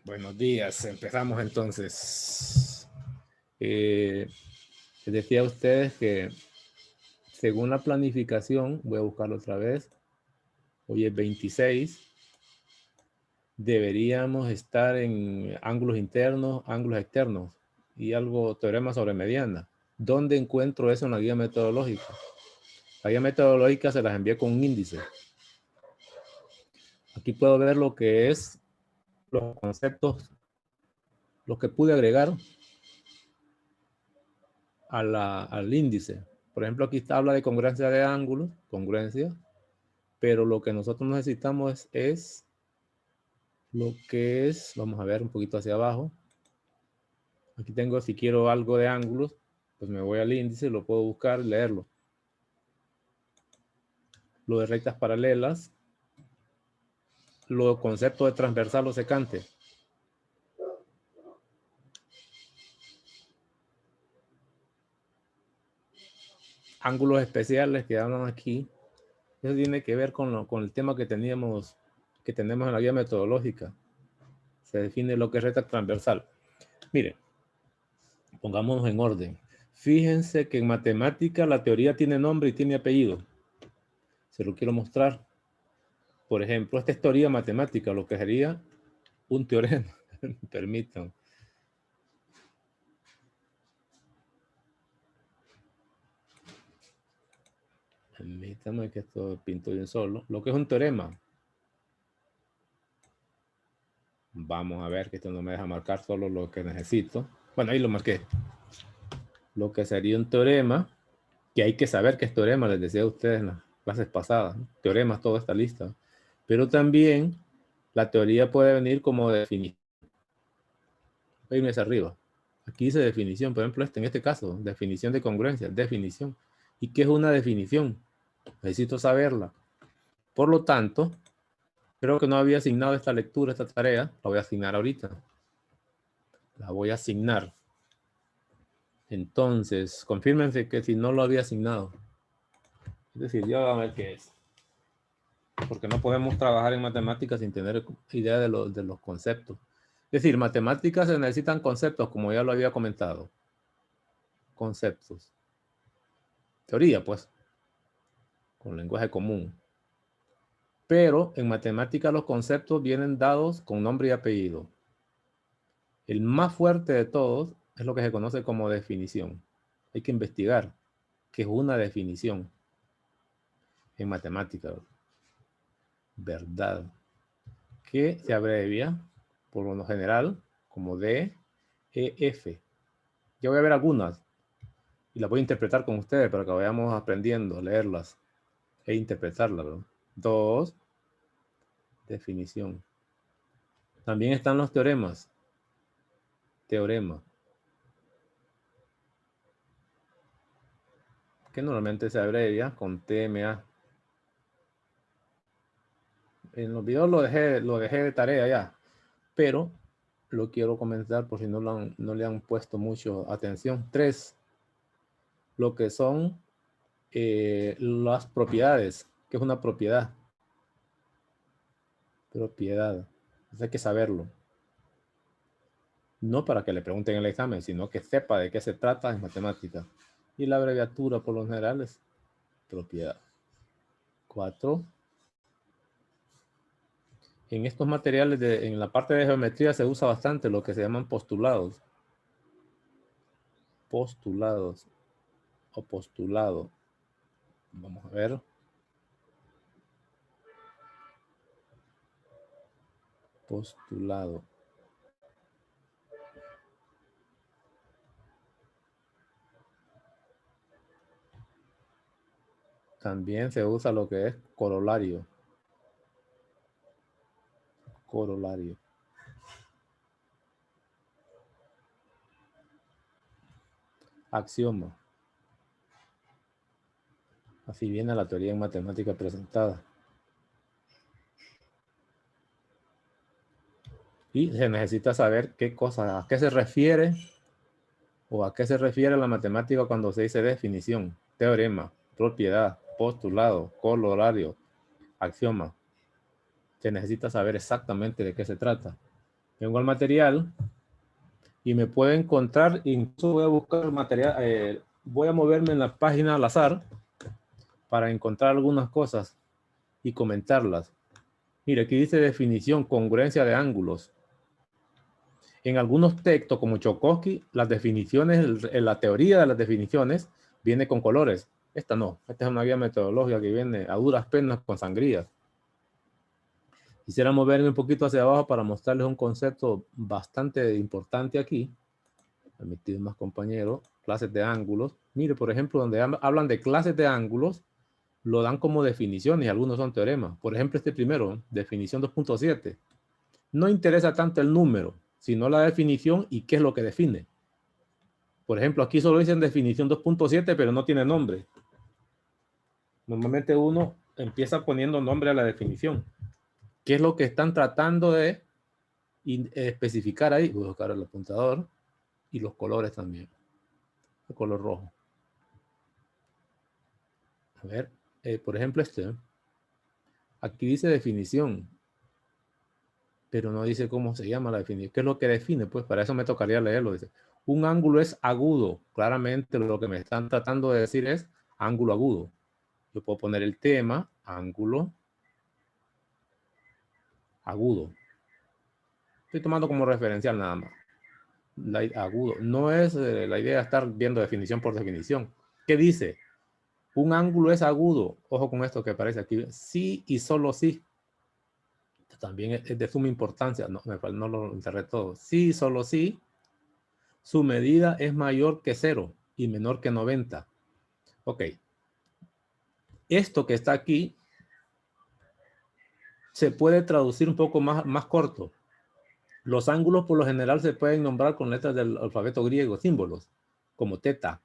Buenos días, empezamos entonces. Les decía a ustedes que según la planificación, voy a buscarlo otra vez, hoy es 26, deberíamos estar en ángulos internos, ángulos externos y algo teorema sobre mediana. ¿Dónde encuentro eso en la guía metodológica? La guía metodológica se las envié con un índice. Aquí puedo ver lo que es los conceptos, los que pude agregar al índice. Por ejemplo, aquí habla de congruencia de ángulos, congruencia, pero lo que nosotros necesitamos es lo que es, vamos a ver un poquito hacia abajo. Aquí tengo, si quiero algo de ángulos, pues me voy al índice, lo puedo buscar y leerlo. Lo de rectas paralelas, lo concepto de transversal o secante. Ángulos especiales que hablan aquí. Eso tiene que ver con el tema que tenemos en la guía metodológica. Se define lo que es recta transversal. Miren, pongámonos en orden. Fíjense que en matemática la teoría tiene nombre y tiene apellido. Se lo quiero mostrar. Por ejemplo, esta es teoría matemática, lo que sería un teorema. Permitan. Permítame que esto pinto de un solo. Lo que es un teorema. Vamos a ver que esto no me deja marcar solo lo que necesito. Bueno, ahí lo marqué. Lo que sería un teorema, que hay que saber que es teorema, les decía a ustedes en las clases pasadas. ¿No? Teoremas, toda esta lista. Pero también la teoría puede venir como definición. Voy a irme hacia arriba. Aquí dice definición, por ejemplo, en este caso, definición de congruencia, definición. ¿Y qué es una definición? Necesito saberla. Por lo tanto, creo que no había asignado esta lectura, esta tarea. La voy a asignar ahorita. La voy a asignar. Entonces, confírmense que si no lo había asignado. Es decir, ya vamos a ver qué es. Porque no podemos trabajar en matemáticas sin tener idea de los conceptos. Es decir, matemáticas se necesitan conceptos, como ya lo había comentado. Conceptos. Teoría, pues. Con lenguaje común. Pero en matemática los conceptos vienen dados con nombre y apellido. El más fuerte de todos es lo que se conoce como definición. Hay que investigar qué es una definición en matemática. Verdad. Que se abrevia por lo general como DEF. Yo voy a ver algunas y las voy a interpretar con ustedes para que vayamos aprendiendo a leerlas e interpretarlas. ¿No? 2. Definición. También están los teoremas. Teorema. Que normalmente se abrevia con TMA. En los videos lo dejé de tarea ya, pero lo quiero comentar por si no le han puesto mucho atención. 3. Lo que son las propiedades. ¿Qué es una propiedad? Propiedad. Hay que saberlo. No para que le pregunten en el examen, sino que sepa de qué se trata en matemática. Y la abreviatura por lo general es propiedad. 4. En estos materiales, en la parte de geometría se usa bastante lo que se llaman postulados. Postulados o postulado. Vamos a ver. Postulado. También se usa lo que es corolario. Corolario. Axioma. Así viene la teoría en matemática presentada. Y se necesita saber qué cosa, a qué se refiere o a qué se refiere la matemática cuando se dice definición, teorema, propiedad, postulado, corolario, axioma. Se necesita saber exactamente de qué se trata. Vengo al material y me puedo encontrar, incluso voy a buscar material, voy a moverme en la página al azar para encontrar algunas cosas y comentarlas. Mire, aquí dice definición, congruencia de ángulos. En algunos textos, como Chokosky, las definiciones, la teoría de las definiciones viene con colores. Esta no. Esta es una guía metodológica que viene a duras penas con sangrías. Quisiera moverme un poquito hacia abajo para mostrarles un concepto bastante importante aquí. Permitir más compañeros. Clases de ángulos. Mire, por ejemplo, donde hablan de clases de ángulos, lo dan como definiciones y algunos son teoremas. Por ejemplo, este primero, definición 2.7. No interesa tanto el número, sino la definición y qué es lo que define. Por ejemplo, aquí solo dicen definición 2.7, pero no tiene nombre. Normalmente uno empieza poniendo nombre a la definición. ¿Qué es lo que están tratando de especificar ahí? Voy a buscar el apuntador y los colores también. El color rojo. A ver, por ejemplo este. Aquí dice definición, pero no dice cómo se llama la definición. ¿Qué es lo que define? Pues para eso me tocaría leerlo. Dice, un ángulo es agudo. Claramente lo que me están tratando de decir es ángulo agudo. Yo puedo poner el tema, ángulo agudo. Estoy tomando como referencial nada más. Agudo. No es la idea de estar viendo definición por definición. ¿Qué dice? Un ángulo es agudo. Ojo con esto que aparece aquí. Sí y solo sí. Esto también es de suma importancia. No lo encerré todo. Sí y solo sí. Su medida es mayor que 0 y menor que 90. Ok. Esto que está aquí se puede traducir un poco más corto. Los ángulos por lo general se pueden nombrar con letras del alfabeto griego, símbolos, como teta.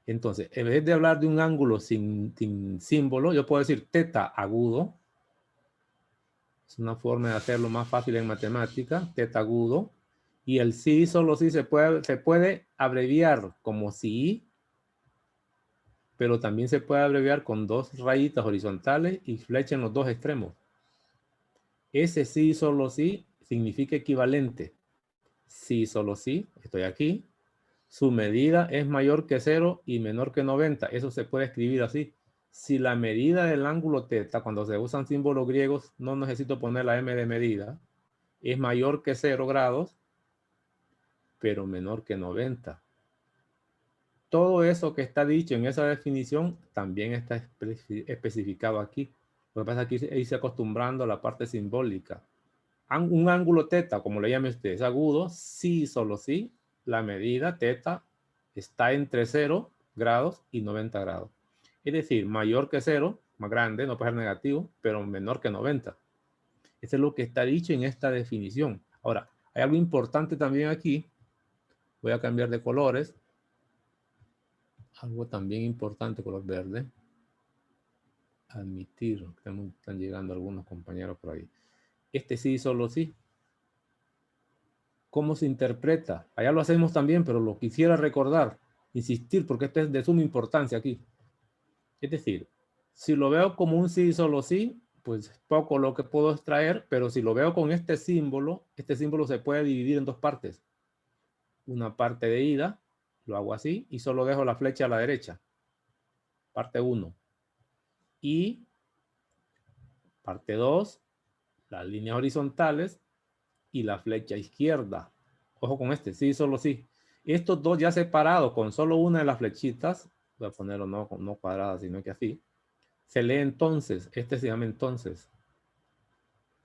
Entonces, en vez de hablar de un ángulo sin símbolo, yo puedo decir teta agudo. Es una forma de hacerlo más fácil en matemática, teta agudo. Y el sí, solo sí se puede abreviar como sí, pero también se puede abreviar con dos rayitas horizontales y flecha en los dos extremos. Ese sí, solo sí significa equivalente. Sí, solo sí, estoy aquí. Su medida es mayor que 0 y menor que 90. Eso se puede escribir así. Si la medida del ángulo teta, cuando se usan símbolos griegos, no necesito poner la m de medida, es mayor que 0 grados, pero menor que 90. Todo eso que está dicho en esa definición también está especificado aquí. Lo que pasa es que hay que irse acostumbrando a la parte simbólica. Un ángulo teta, como le llame usted, es agudo, sí, solo sí, la medida teta está entre 0 grados y 90 grados. Es decir, mayor que 0, más grande, no puede ser negativo, pero menor que 90. Eso es lo que está dicho en esta definición. Ahora, hay algo importante también aquí. Voy a cambiar de colores. Algo también importante, color verde. Admitir. Están llegando algunos compañeros por ahí. Este sí, solo sí. ¿Cómo se interpreta? Allá lo hacemos también, pero lo quisiera recordar, insistir, porque esto es de suma importancia aquí. Es decir, si lo veo como un sí, solo sí, pues poco lo que puedo extraer, pero si lo veo con este símbolo se puede dividir en dos partes. Una parte de ida, lo hago así, y solo dejo la flecha a la derecha. Parte 1. Y parte 2, las líneas horizontales y la flecha izquierda. Ojo con este, sí, solo sí. Estos dos ya separados con solo una de las flechitas, voy a ponerlo no cuadrada, sino que así, se lee entonces. Este se llama entonces.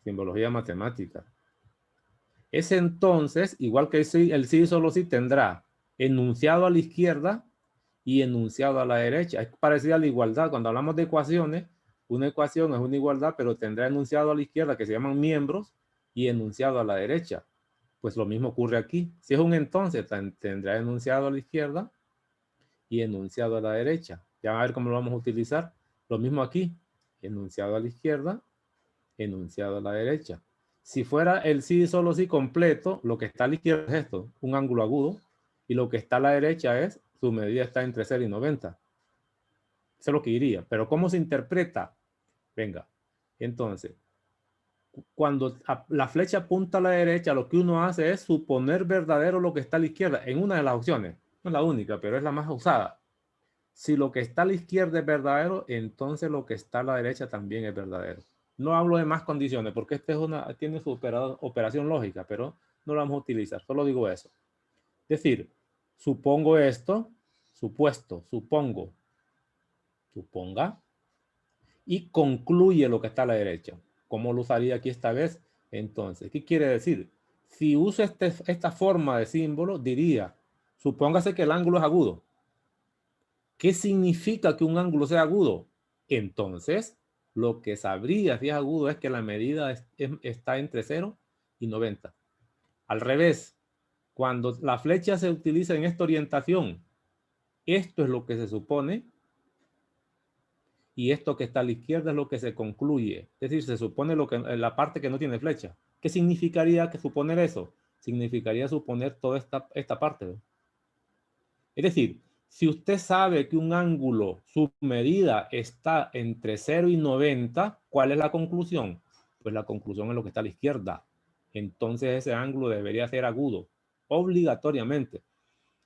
Simbología matemática. Ese entonces, igual que el sí solo sí, tendrá enunciado a la izquierda y enunciado a la derecha. Es parecido a la igualdad. Cuando hablamos de ecuaciones, una ecuación es una igualdad, pero tendrá enunciado a la izquierda, que se llaman miembros, y enunciado a la derecha. Pues lo mismo ocurre aquí. Si es un entonces, tendrá enunciado a la izquierda y enunciado a la derecha. Ya van a ver cómo lo vamos a utilizar. Lo mismo aquí. Enunciado a la izquierda, enunciado a la derecha. Si fuera el sí solo sí completo, lo que está a la izquierda es esto, un ángulo agudo, y lo que está a la derecha es, su medida está entre 0 y 90. Eso es lo que diría. Pero ¿cómo se interpreta? Venga, entonces, cuando la flecha apunta a la derecha, lo que uno hace es suponer verdadero lo que está a la izquierda, en una de las opciones. No es la única, pero es la más usada. Si lo que está a la izquierda es verdadero, entonces lo que está a la derecha también es verdadero. No hablo de más condiciones, porque esta tiene su operación lógica, pero no la vamos a utilizar. Solo digo eso. Es decir, supongo esto, supuesto, supongo, suponga, y concluye lo que está a la derecha. ¿Cómo lo usaría aquí esta vez? Entonces, ¿qué quiere decir? Si uso esta forma de símbolo, diría, supóngase que el ángulo es agudo. ¿Qué significa que un ángulo sea agudo? Entonces, lo que sabría si es agudo es que la medida está entre 0 y 90. Al revés, cuando la flecha se utiliza en esta orientación, esto es lo que se supone y esto que está a la izquierda es lo que se concluye. Es decir, se supone la parte que no tiene flecha. ¿Qué significaría que suponer eso? Significaría suponer toda esta parte, ¿no? Es decir, si usted sabe que un ángulo, su medida está entre 0 y 90, ¿cuál es la conclusión? Pues la conclusión es lo que está a la izquierda. Entonces ese ángulo debería ser agudo, obligatoriamente.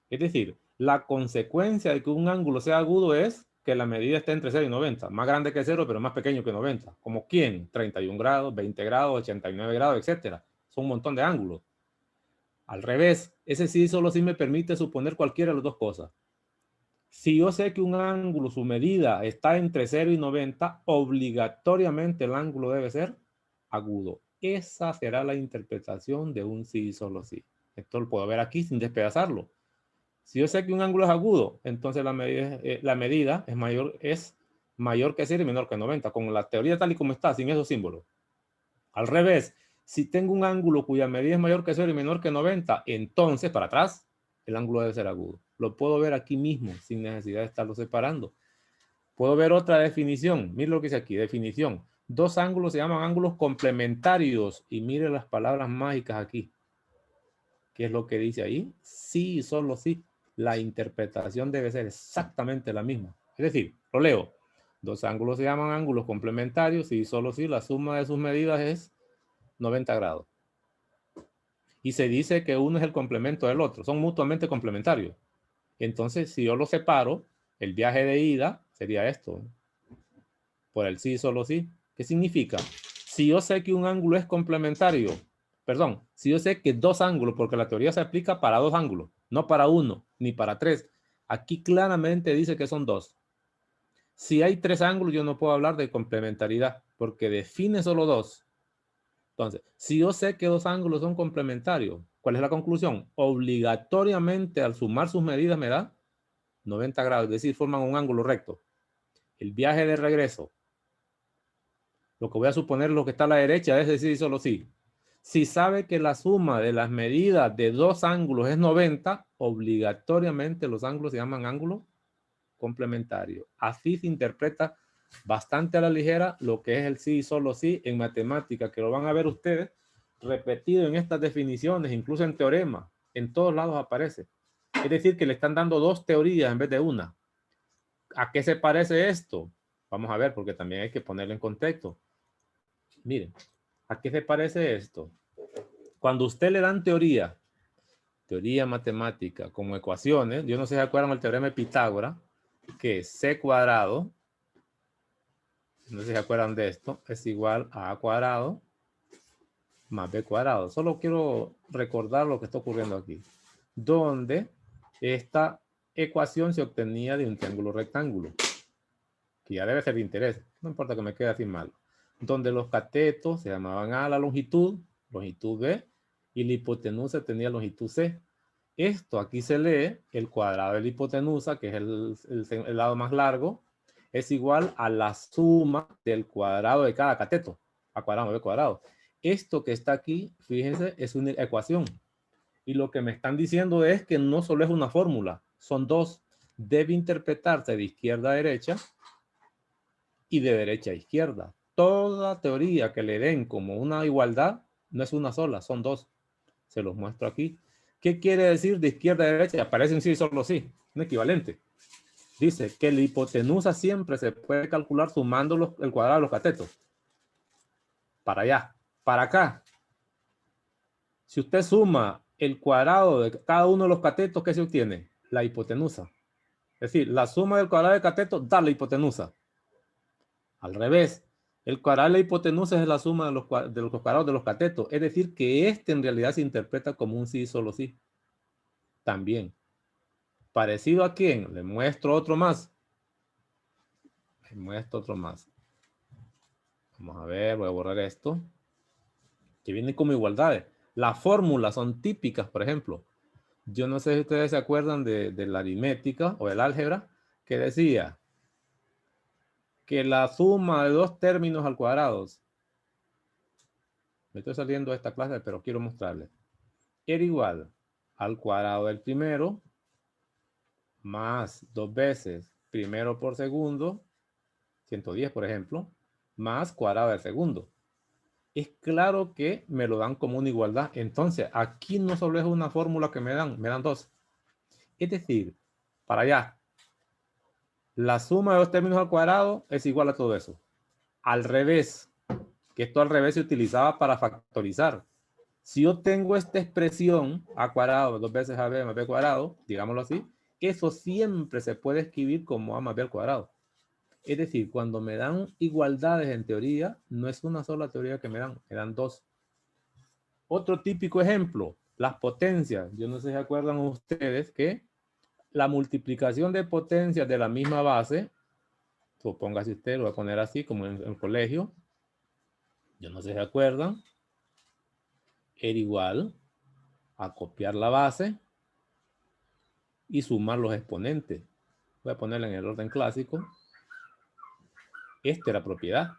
Es decir, la consecuencia de que un ángulo sea agudo es que la medida esté entre 0 y 90. Más grande que 0, pero más pequeño que 90. ¿Como quién? 31 grados, 20 grados, 89 grados, etc. Son un montón de ángulos. Al revés, ese sí solo sí me permite suponer cualquiera de las dos cosas. Si yo sé que un ángulo, su medida está entre 0 y 90, obligatoriamente el ángulo debe ser agudo. Esa será la interpretación de un sí y solo sí. Esto lo puedo ver aquí sin despedazarlo. Si yo sé que un ángulo es agudo, entonces la medida es mayor que 0 y menor que 90, con la teoría tal y como está, sin esos símbolos. Al revés, si tengo un ángulo cuya medida es mayor que 0 y menor que 90, entonces para atrás el ángulo debe ser agudo. Lo puedo ver aquí mismo, sin necesidad de estarlo separando. Puedo ver otra definición. Mire lo que dice aquí, definición. Dos ángulos se llaman ángulos complementarios. Y mire las palabras mágicas aquí. ¿Qué es lo que dice ahí? Sí, solo sí. La interpretación debe ser exactamente la misma. Es decir, lo leo. Dos ángulos se llaman ángulos complementarios y solo sí la suma de sus medidas es 90 grados. Y se dice que uno es el complemento del otro. Son mutuamente complementarios. Entonces, si yo lo separo, el viaje de ida sería esto. Por el sí, solo sí. ¿Qué significa? Si yo sé que un ángulo es complementario, perdón, si yo sé que dos ángulos, porque la teoría se aplica para dos ángulos, no para uno, ni para tres. Aquí claramente dice que son dos. Si hay tres ángulos, yo no puedo hablar de complementariedad, porque define solo dos. Entonces, si yo sé que dos ángulos son complementarios, ¿cuál es la conclusión? Obligatoriamente, al sumar sus medidas, me da 90 grados, es decir, forman un ángulo recto. El viaje de regreso, lo que voy a suponer lo que está a la derecha es decir solo sí. Si sabe que la suma de las medidas de dos ángulos es 90, obligatoriamente los ángulos se llaman ángulos complementarios. Así se interpreta bastante a la ligera lo que es el sí y solo sí en matemática, que lo van a ver ustedes repetido en estas definiciones, incluso en teoremas. En todos lados aparece. Es decir, que le están dando dos teorías en vez de una. ¿A qué se parece esto? Vamos a ver, porque también hay que ponerlo en contexto. Miren, ¿a qué se parece esto? Cuando usted le dan teoría matemática, como ecuaciones, yo no sé si se acuerdan el teorema de Pitágoras, que es c cuadrado, no sé si se acuerdan de esto, es igual a a cuadrado más b cuadrado. Solo quiero recordar lo que está ocurriendo aquí, donde esta ecuación se obtenía de un triángulo rectángulo, que ya debe ser de interés, no importa que me quede así mal, donde los catetos se llamaban A la longitud B, y la hipotenusa tenía longitud C. Esto aquí se lee, el cuadrado de la hipotenusa, que es el lado más largo, es igual a la suma del cuadrado de cada cateto, a cuadrado b cuadrado. Esto que está aquí, fíjense, es una ecuación. Y lo que me están diciendo es que no solo es una fórmula, son dos. Debe interpretarse de izquierda a derecha y de derecha a izquierda. Toda teoría que le den como una igualdad no es una sola, son dos. Se los muestro aquí. ¿Qué quiere decir de izquierda a derecha? Aparece en sí solo sí, un equivalente. Dice que la hipotenusa siempre se puede calcular sumando el cuadrado de los catetos. Para allá. para acá. Si usted suma el cuadrado de cada uno de los catetos, ¿qué se obtiene? La hipotenusa. Es decir, la suma del cuadrado de catetos da la hipotenusa. Al revés, el cuadrado de la hipotenusa es la suma de los cuadrados de los catetos. Es decir, que este en realidad se interpreta como un sí, solo sí. También. ¿Parecido a quién? Le muestro otro más. Le muestro otro más. Vamos a ver, voy a borrar esto. Que viene como igualdades. Las fórmulas son típicas, por ejemplo. Yo no sé si ustedes se acuerdan de la aritmética o del álgebra, que decía que la suma de dos términos al cuadrado, me estoy saliendo de esta clase, pero quiero mostrarles, era igual al cuadrado del primero más 2 veces primero por segundo, 110 por ejemplo, más cuadrado del segundo. Es claro que me lo dan como una igualdad. Entonces, aquí no solo es una fórmula que me dan dos. Es decir, para allá, la suma de dos términos al cuadrado es igual a todo eso. Al revés, que esto al revés se utilizaba para factorizar. Si yo tengo esta expresión a cuadrado, 2 veces AB más B cuadrado, digámoslo así, eso siempre se puede escribir como A más B al cuadrado. Es decir, cuando me dan igualdades en teoría, no es una sola teoría que me dan dos. Otro típico ejemplo, las potencias. Yo no sé si se acuerdan ustedes que la multiplicación de potencias de la misma base, supóngase usted, lo voy a poner así como en el colegio, yo no sé si se acuerdan, era igual a copiar la base y sumar los exponentes. Voy a ponerla en el orden clásico. Esta era propiedad.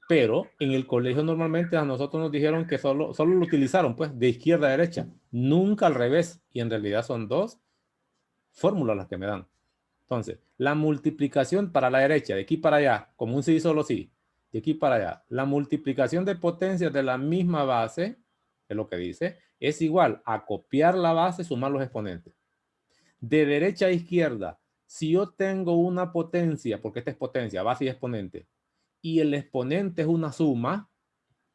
Pero en el colegio normalmente a nosotros nos dijeron que solo lo utilizaron pues de izquierda a derecha, nunca al revés. Y en realidad son dos fórmulas las que me dan. Entonces, la multiplicación para la derecha, de aquí para allá, como un sí solo sí, de aquí para allá, la multiplicación de potencias de la misma base, es lo que dice, es igual a copiar la base, sumar los exponentes. De derecha a izquierda, si yo tengo una potencia, porque esta es potencia, base y exponente, y el exponente es una suma,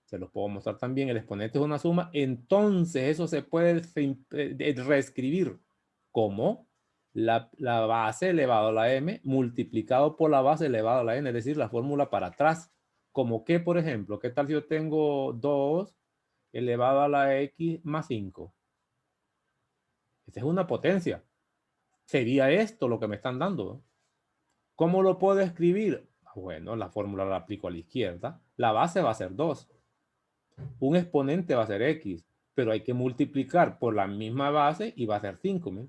se los puedo mostrar también, el exponente es una suma, entonces eso se puede reescribir como la base elevado a la m multiplicado por la base elevado a la n, es decir, la fórmula para atrás. Como que, por ejemplo, ¿qué tal si yo tengo 2 elevado a la x más 5? Esa es una potencia. Sería esto lo que me están dando. ¿Cómo lo puedo escribir? Bueno, la fórmula la aplico a la izquierda. La base va a ser 2. Un exponente va a ser x, pero hay que multiplicar por la misma base y va a ser 5. ¿Me?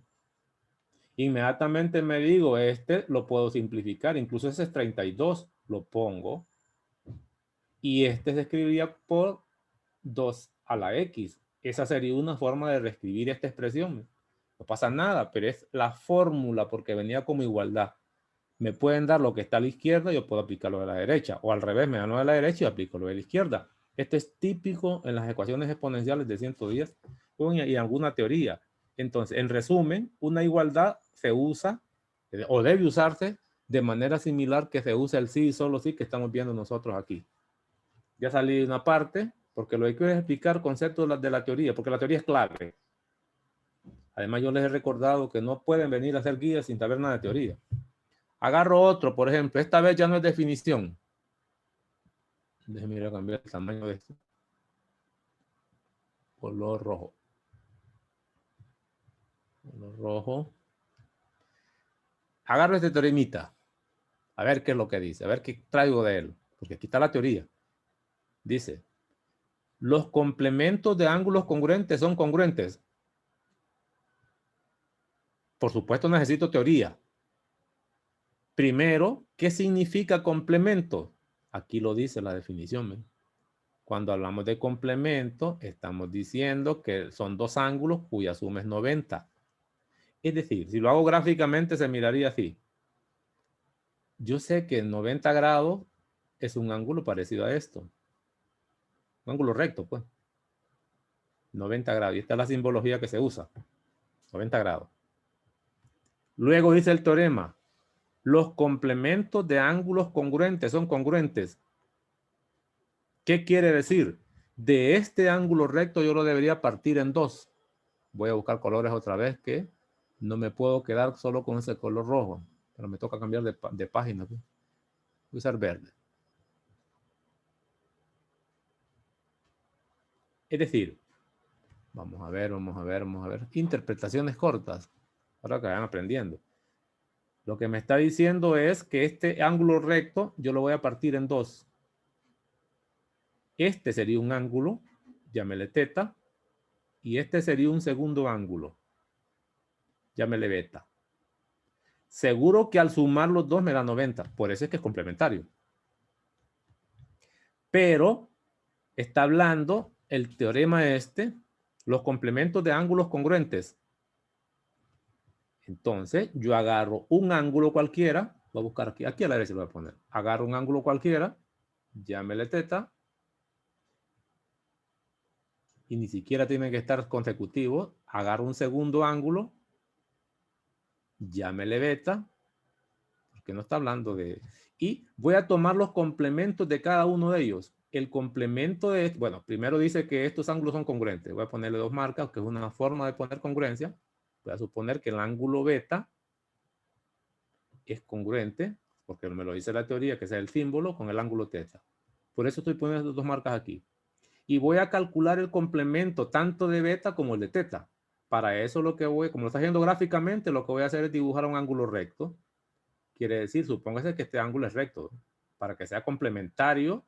Inmediatamente me digo, este lo puedo simplificar, incluso ese es 32, lo pongo. Y este se escribiría por 2 a la x. Esa sería una forma de reescribir esta expresión. No pasa nada, pero es la fórmula porque venía como igualdad. Me pueden dar lo que está a la izquierda y yo puedo aplicarlo de la derecha. O al revés, me dan lo de la derecha y aplico lo de la izquierda. Esto es típico en las ecuaciones exponenciales de 110 y alguna teoría. Entonces, en resumen, una igualdad se usa o debe usarse de manera similar que se usa el sí y solo sí que estamos viendo nosotros aquí. Ya salí de una parte porque lo que quiero es explicar conceptos de la teoría, porque la teoría es clave. Además, yo les he recordado que no pueden venir a hacer guías sin saber nada de teoría. Agarro otro, por ejemplo, esta vez ya no es definición. Déjenme ir a cambiar el tamaño de esto. Color rojo. Color rojo. Agarro este teoremita. A ver qué es lo que dice. A ver qué traigo de él. Porque aquí está la teoría. Dice, los complementos de ángulos congruentes son congruentes. Por supuesto necesito teoría. Primero, ¿qué significa complemento? Aquí lo dice la definición. ¿eh? Cuando hablamos de complemento, estamos diciendo que son dos ángulos cuya suma es 90. Es decir, si lo hago gráficamente se miraría así. Yo sé que 90 grados es un ángulo parecido a esto. Un ángulo recto, pues. 90 grados. Y esta es la simbología que se usa. 90 grados. Luego dice el teorema. Los complementos de ángulos congruentes son congruentes. ¿Qué quiere decir? De este ángulo recto yo lo debería partir en dos. Voy a buscar colores otra vez, que no me puedo quedar solo con ese color rojo, pero me toca cambiar de página. Voy a usar verde. Es decir, vamos a ver. Interpretaciones cortas, para que vayan aprendiendo. Lo que me está diciendo es que este ángulo recto yo lo voy a partir en dos. Este sería un ángulo, llámele teta, y este sería un segundo ángulo, llámele beta. Seguro que al sumar los dos me da 90, por eso es que es complementario. Pero está hablando el teorema los complementos de ángulos congruentes. Entonces, yo agarro un ángulo cualquiera, voy a buscar aquí a la derecha lo voy a poner. Agarro un ángulo cualquiera, llámele teta, y ni siquiera tienen que estar consecutivos. Agarro un segundo ángulo, llámele beta, porque no está hablando de... Y voy a tomar los complementos de cada uno de ellos. El complemento de... Bueno, primero dice que estos ángulos son congruentes. Voy a ponerle dos marcas, que es una forma de poner congruencia. Voy a suponer que el ángulo beta es congruente, porque me lo dice la teoría, que es el símbolo con el ángulo teta. Por eso estoy poniendo dos marcas aquí. Y voy a calcular el complemento tanto de beta como el de teta. Para eso lo que voy, como lo está haciendo gráficamente, lo que voy a hacer es dibujar un ángulo recto. Quiere decir, supóngase que este ángulo es recto, para que sea complementario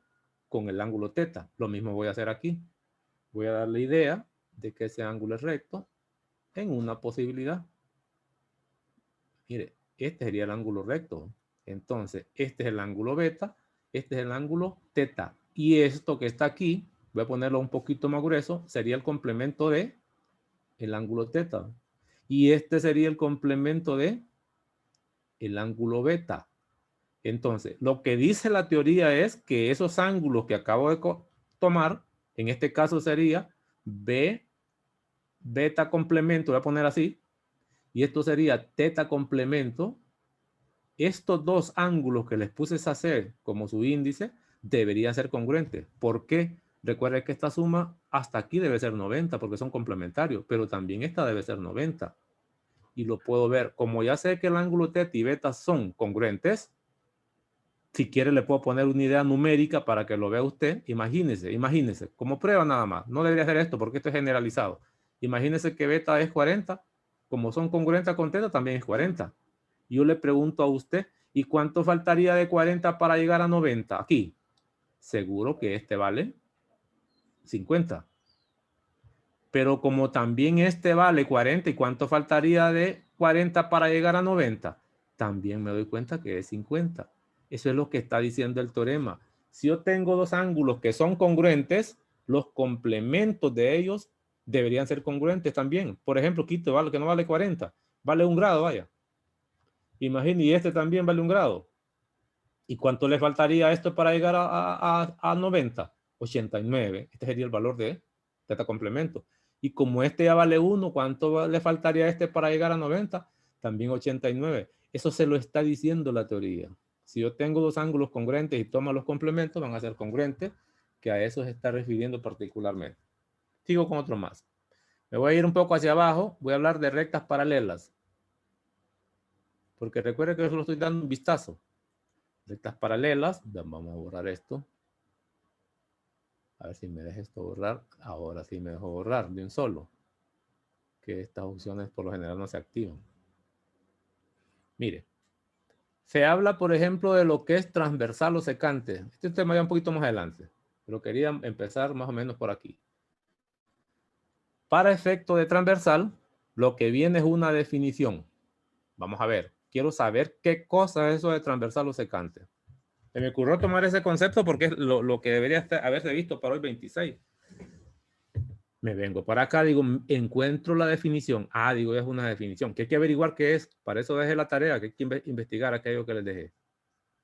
con el ángulo teta. Lo mismo voy a hacer aquí. Voy a dar la idea de que ese ángulo es recto en una posibilidad. Mire, este sería el ángulo recto. Entonces, este es el ángulo beta, este es el ángulo teta. Y esto que está aquí, voy a ponerlo un poquito más grueso, sería el complemento de el ángulo teta. Y este sería el complemento de el ángulo beta. Entonces, lo que dice la teoría es que esos ángulos que acabo de tomar, en este caso sería B, beta complemento, voy a poner así, y esto sería teta complemento. Estos dos ángulos que les puse a hacer como su índice deberían ser congruentes. ¿Por qué? Recuerden que esta suma hasta aquí debe ser 90 porque son complementarios, pero también esta debe ser 90. Y lo puedo ver. Como ya sé que el ángulo teta y beta son congruentes, si quiere le puedo poner una idea numérica para que lo vea usted. Imagínese, como prueba nada más. No debería hacer esto porque esto es generalizado. Imagínese que beta es 40. Como son congruentes con teta, también es 40. Y yo le pregunto a usted, ¿y cuánto faltaría de 40 para llegar a 90? Aquí. Seguro que este vale 50. Pero como también este vale 40, ¿y cuánto faltaría de 40 para llegar a 90? También me doy cuenta que es 50. Eso es lo que está diciendo el teorema. Si yo tengo dos ángulos que son congruentes, los complementos de ellos deberían ser congruentes también. Por ejemplo, Quito vale que no vale 40, vale 1 grado, vaya. Imagínate, y este también vale 1 grado. ¿Y cuánto le faltaría a esto para llegar a 90? 89. Este sería el valor de teta complemento. Y como este ya vale 1, ¿cuánto le faltaría a este para llegar a 90? También 89. Eso se lo está diciendo la teoría. Si yo tengo dos ángulos congruentes y tomo los complementos, van a ser congruentes, que a eso se está refiriendo particularmente. Sigo con otro más. Me voy a ir un poco hacia abajo. Voy a hablar de rectas paralelas. Porque recuerde que yo solo estoy dando un vistazo. Rectas paralelas. Vamos a borrar esto. A ver si me deja esto borrar. Ahora sí me dejo borrar de un solo. Que estas opciones por lo general no se activan. Mire. Se habla, por ejemplo, de lo que es transversal o secante. Este tema ya un poquito más adelante. Pero quería empezar más o menos por aquí. Para efecto de transversal, lo que viene es una definición. Vamos a ver. Quiero saber qué cosa es eso de transversal o secante. Me ocurrió tomar ese concepto porque es lo que debería haberse visto para hoy 26. Me vengo para acá, digo, encuentro la definición. Ah, digo, es una definición. Que hay que averiguar qué es. Para eso dejé la tarea, que hay que investigar aquello que les dejé.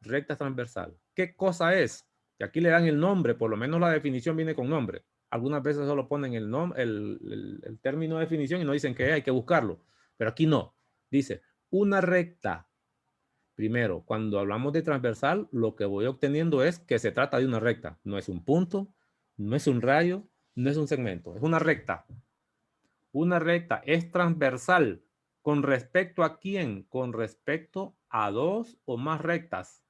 Recta transversal. ¿Qué cosa es? Y aquí le dan el nombre, por lo menos la definición viene con nombre. Algunas veces solo ponen el término de definición y no dicen que hay que buscarlo. Pero aquí no. Dice, una recta Primero, cuando hablamos de transversal, lo que voy obteniendo es que se trata de una recta. No es un punto, no es un rayo, no es un segmento, es una recta. Una recta es transversal. ¿Con respecto a quién? Con respecto a dos o más rectas.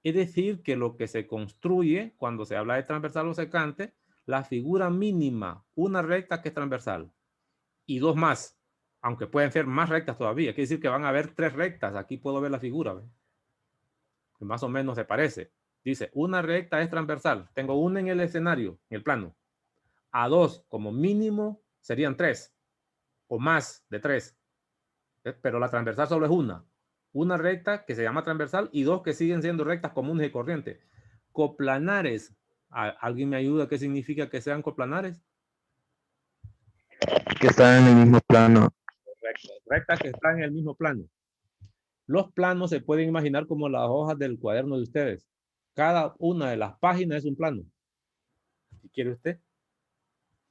Es decir, que lo que se construye cuando se habla de transversal o secante, la figura mínima, una recta que es transversal y dos más, aunque pueden ser más rectas todavía. Quiere decir que van a haber tres rectas. Aquí puedo ver la figura, ¿ve? Que más o menos se parece. Dice, una recta es transversal. Tengo una en el escenario, en el plano. A dos, como mínimo, serían tres o más de tres. Pero la transversal solo es una. Una recta que se llama transversal y dos que siguen siendo rectas comunes y corrientes. Coplanares. ¿Alguien me ayuda? ¿Qué significa que sean coplanares? Que están en el mismo plano. Correcto. Rectas que están en el mismo plano. Los planos se pueden imaginar como las hojas del cuaderno de ustedes. Cada una de las páginas es un plano. Si quiere usted.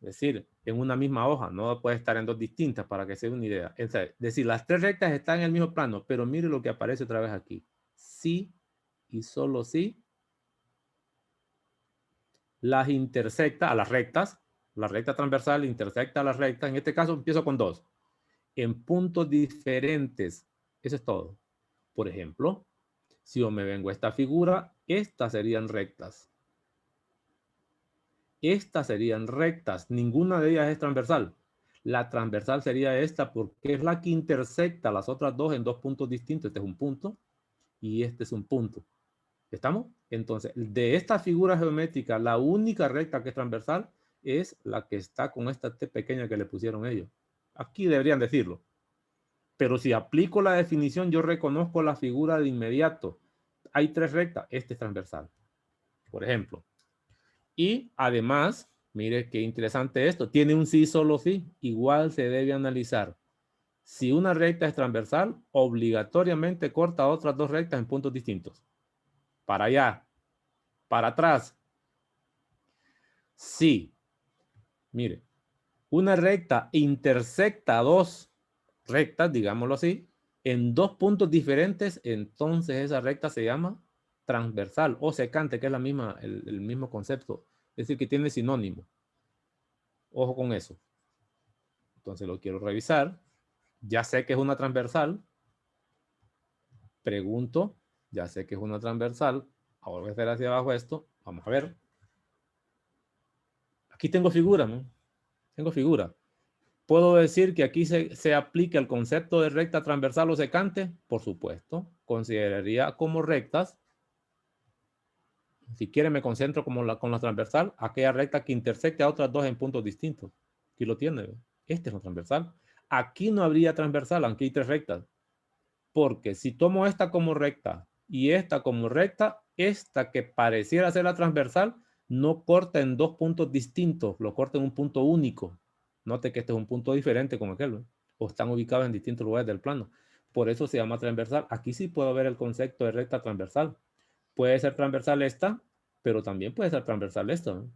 Es decir, en una misma hoja, no puede estar en dos distintas para que se dé una idea. Es decir, las tres rectas están en el mismo plano, pero mire lo que aparece otra vez aquí. Sí y solo sí las intersecta a las rectas. La recta transversal intersecta a las rectas. En este caso empiezo con dos. En puntos diferentes. Eso es todo. Por ejemplo, si yo me vengo a esta figura, estas serían rectas. Estas serían rectas. Ninguna de ellas es transversal. La transversal sería esta porque es la que intersecta las otras dos en dos puntos distintos. Este es un punto y este es un punto. ¿Estamos? Entonces, de esta figura geométrica, la única recta que es transversal es la que está con esta T pequeña que le pusieron ellos. Aquí deberían decirlo. Pero si aplico la definición, yo reconozco la figura de inmediato. Hay tres rectas, este es transversal. Por ejemplo. Y además, mire qué interesante esto, tiene un sí, solo sí. Igual se debe analizar. Si una recta es transversal, obligatoriamente corta otras dos rectas en puntos distintos. Para allá, para atrás. Sí, mire, una recta intersecta dos rectas, digámoslo así, en dos puntos diferentes, entonces esa recta se llama transversal o secante, que es el mismo concepto. Es decir, que tiene sinónimo. Ojo con eso. Entonces lo quiero revisar. Ya sé que es una transversal. Pregunto, ya sé que es una transversal. Ahora voy a hacer hacia abajo esto. Vamos a ver. Aquí tengo figura, ¿no? Tengo figura. ¿Puedo decir que aquí se aplica el concepto de recta transversal o secante? Por supuesto. Consideraría como rectas. Si quiere me concentro con la transversal, aquella recta que intersecte a otras dos en puntos distintos. Aquí lo tiene. ¿Ve? Este es la transversal. Aquí no habría transversal, aunque hay tres rectas. Porque si tomo esta como recta y esta como recta, esta que pareciera ser la transversal, no corta en dos puntos distintos, lo corta en un punto único. Note que este es un punto diferente como aquel, ¿no? O están ubicados en distintos lugares del plano. Por eso se llama transversal. Aquí sí puedo ver el concepto de recta transversal. Puede ser transversal esta, pero también puede ser transversal esta, ¿no?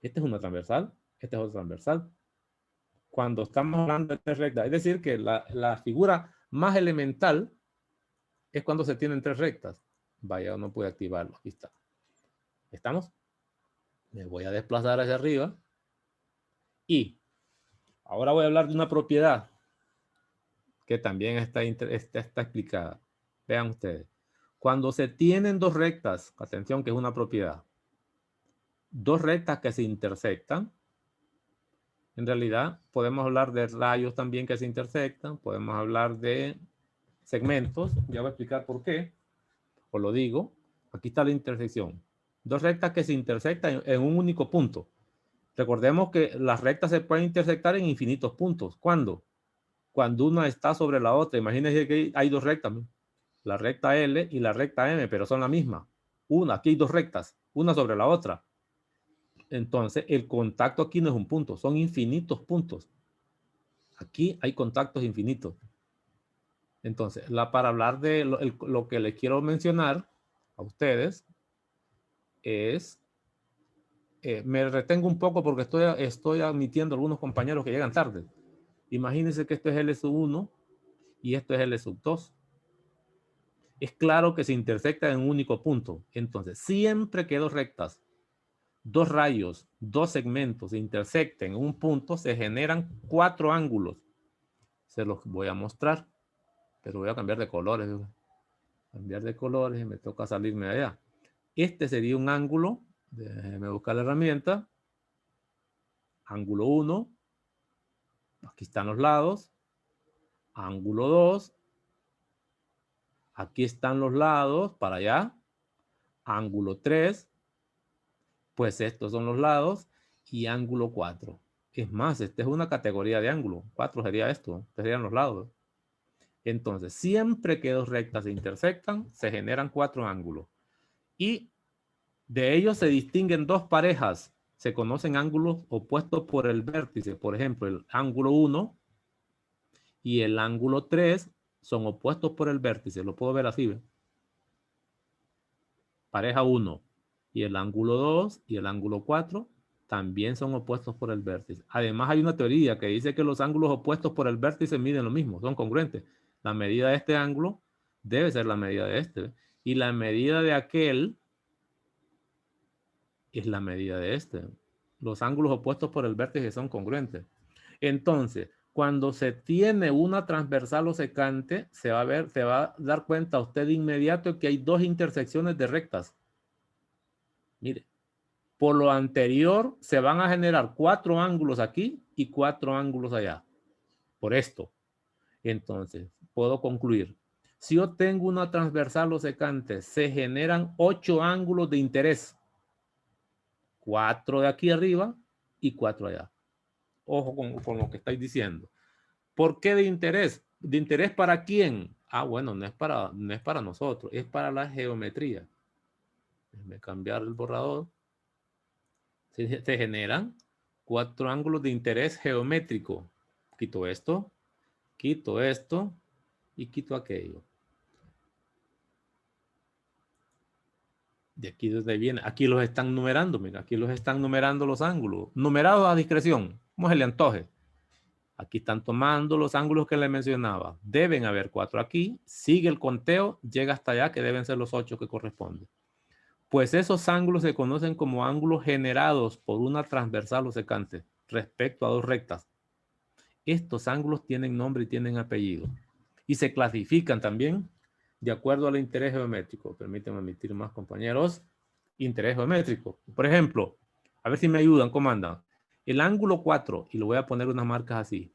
Esta es una transversal, esta es otra transversal. Cuando estamos hablando de tres rectas, es decir, que la figura más elemental es cuando se tienen tres rectas. Vaya, no puede activarlo. Aquí está. ¿Estamos? Me voy a desplazar hacia arriba. Y ahora voy a hablar de una propiedad que también está explicada. Vean ustedes. Cuando se tienen dos rectas, atención que es una propiedad, dos rectas que se intersectan, en realidad podemos hablar de rayos también que se intersectan, podemos hablar de segmentos, ya voy a explicar por qué, os lo digo, aquí está la intersección. Dos rectas que se intersectan en un único punto. Recordemos que las rectas se pueden intersectar en infinitos puntos. ¿Cuándo? Cuando una está sobre la otra. Imagínense que hay dos rectas, ¿no? La recta L y la recta M, pero son la misma. Aquí hay dos rectas, una sobre la otra. Entonces, el contacto aquí no es un punto, son infinitos puntos. Aquí hay contactos infinitos. Entonces, para hablar de lo que les quiero mencionar a ustedes es, me retengo un poco porque estoy admitiendo a algunos compañeros que llegan tarde. Imagínense que esto es L sub 1 y esto es L sub 2. es claro que se intersectan en un único punto. Entonces, siempre que dos rectas, dos rayos, dos segmentos se intersecten en un punto, se generan 4 ángulos. Se los voy a mostrar, pero voy a cambiar de colores. Cambiar de colores y me toca salirme de allá. Este sería un ángulo, déjeme buscar la herramienta, ángulo 1, aquí están los lados, ángulo 2, aquí están los lados, para allá, ángulo 3, pues estos son los lados, y ángulo 4. Es más, esta es una categoría de ángulo, 4 sería esto, estos serían los lados. Entonces, siempre que dos rectas se intersectan, se generan 4 ángulos. Y de ellos se distinguen 2 parejas. Se conocen ángulos opuestos por el vértice. Por ejemplo, el ángulo 1 y el ángulo 3 son opuestos por el vértice. Lo puedo ver así, ¿ve? Pareja 1 y el ángulo 2 y el ángulo 4 también son opuestos por el vértice. Además, hay una teoría que dice que los ángulos opuestos por el vértice miden lo mismo, son congruentes. La medida de este ángulo debe ser la medida de este, ¿ve? Y la medida de aquel es la medida de este. Los ángulos opuestos por el vértice son congruentes. Entonces, cuando se tiene una transversal o secante, se va a dar cuenta usted de inmediato que hay 2 intersecciones de rectas. Mire, por lo anterior se van a generar 4 ángulos aquí y 4 ángulos allá. Por esto. Entonces, puedo concluir. Si yo tengo una transversal o secante, se generan 8 ángulos de interés. 4 de aquí arriba y 4 allá. Ojo con lo que estáis diciendo. ¿Por qué de interés? ¿De interés para quién? Ah, bueno, no es para nosotros, es para la geometría. Déjame cambiar el borrador. Se generan 4 ángulos de interés geométrico. Quito esto y quito aquello. De aquí desde viene. Aquí los están numerando, mira, aquí los están numerando los ángulos. Numerados a discreción, como se le antoje. Aquí están tomando los ángulos que le mencionaba. Deben haber 4 aquí. Sigue el conteo, llega hasta allá, que deben ser los 8 que corresponden. Pues esos ángulos se conocen como ángulos generados por una transversal o secante respecto a 2 rectas. Estos ángulos tienen nombre y tienen apellido. Y se clasifican también de acuerdo al interés geométrico. Permítanme emitir más, compañeros. Interés geométrico. Por ejemplo, a ver si me ayudan, ¿cómo andan? El ángulo 4, y lo voy a poner unas marcas así.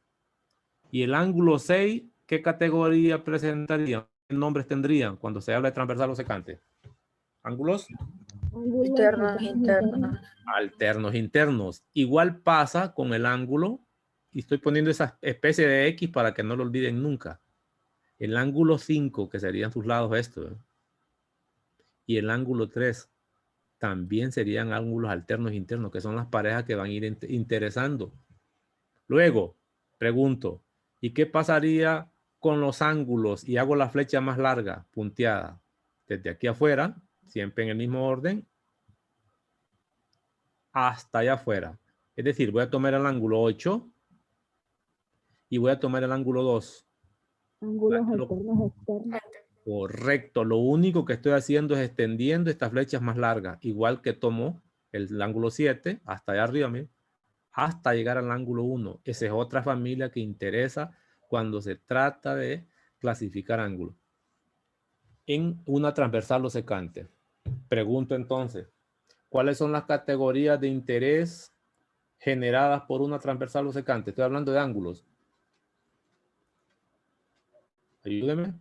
Y el ángulo 6, ¿qué categoría presentaría? ¿Qué nombres tendrían cuando se habla de transversal o secante? ¿Ángulos? Internos, internos. Alternos internos. Igual pasa con el ángulo, y estoy poniendo esa especie de X para que no lo olviden nunca. El ángulo 5, que serían sus lados estos, y el ángulo 3 también serían ángulos alternos internos, que son las parejas que van a ir interesando. Luego, pregunto, ¿y qué pasaría con los ángulos? Y hago la flecha más larga, punteada, desde aquí afuera, siempre en el mismo orden, hasta allá afuera. Es decir, voy a tomar el ángulo 8 y voy a tomar el ángulo 2. Ángulos alternos externos. Correcto. Lo único que estoy haciendo es extendiendo estas flechas más largas. Igual que tomo el ángulo 7 hasta allá arriba, ¿sí? Hasta llegar al ángulo 1. Esa es otra familia que interesa cuando se trata de clasificar ángulos en una transversal o secante. Pregunto entonces, ¿cuáles son las categorías de interés generadas por una transversal o secante? Estoy hablando de ángulos. Ayúdeme.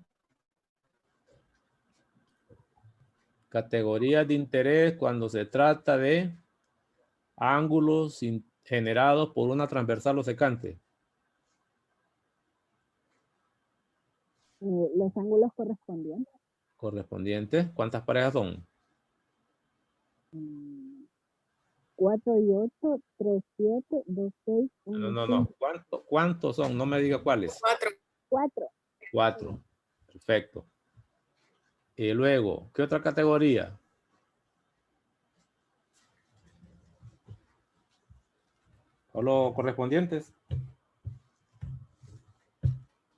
Categorías de interés cuando se trata de ángulos generados por una transversal o secante. Los ángulos correspondientes. Correspondientes. ¿Cuántas parejas son? 4 y 8, 3, 7, 2, 6, 1, No. ¿Cuántos son? No me diga cuáles. 4. 4. Perfecto. Y luego, ¿qué otra categoría? Solo correspondientes.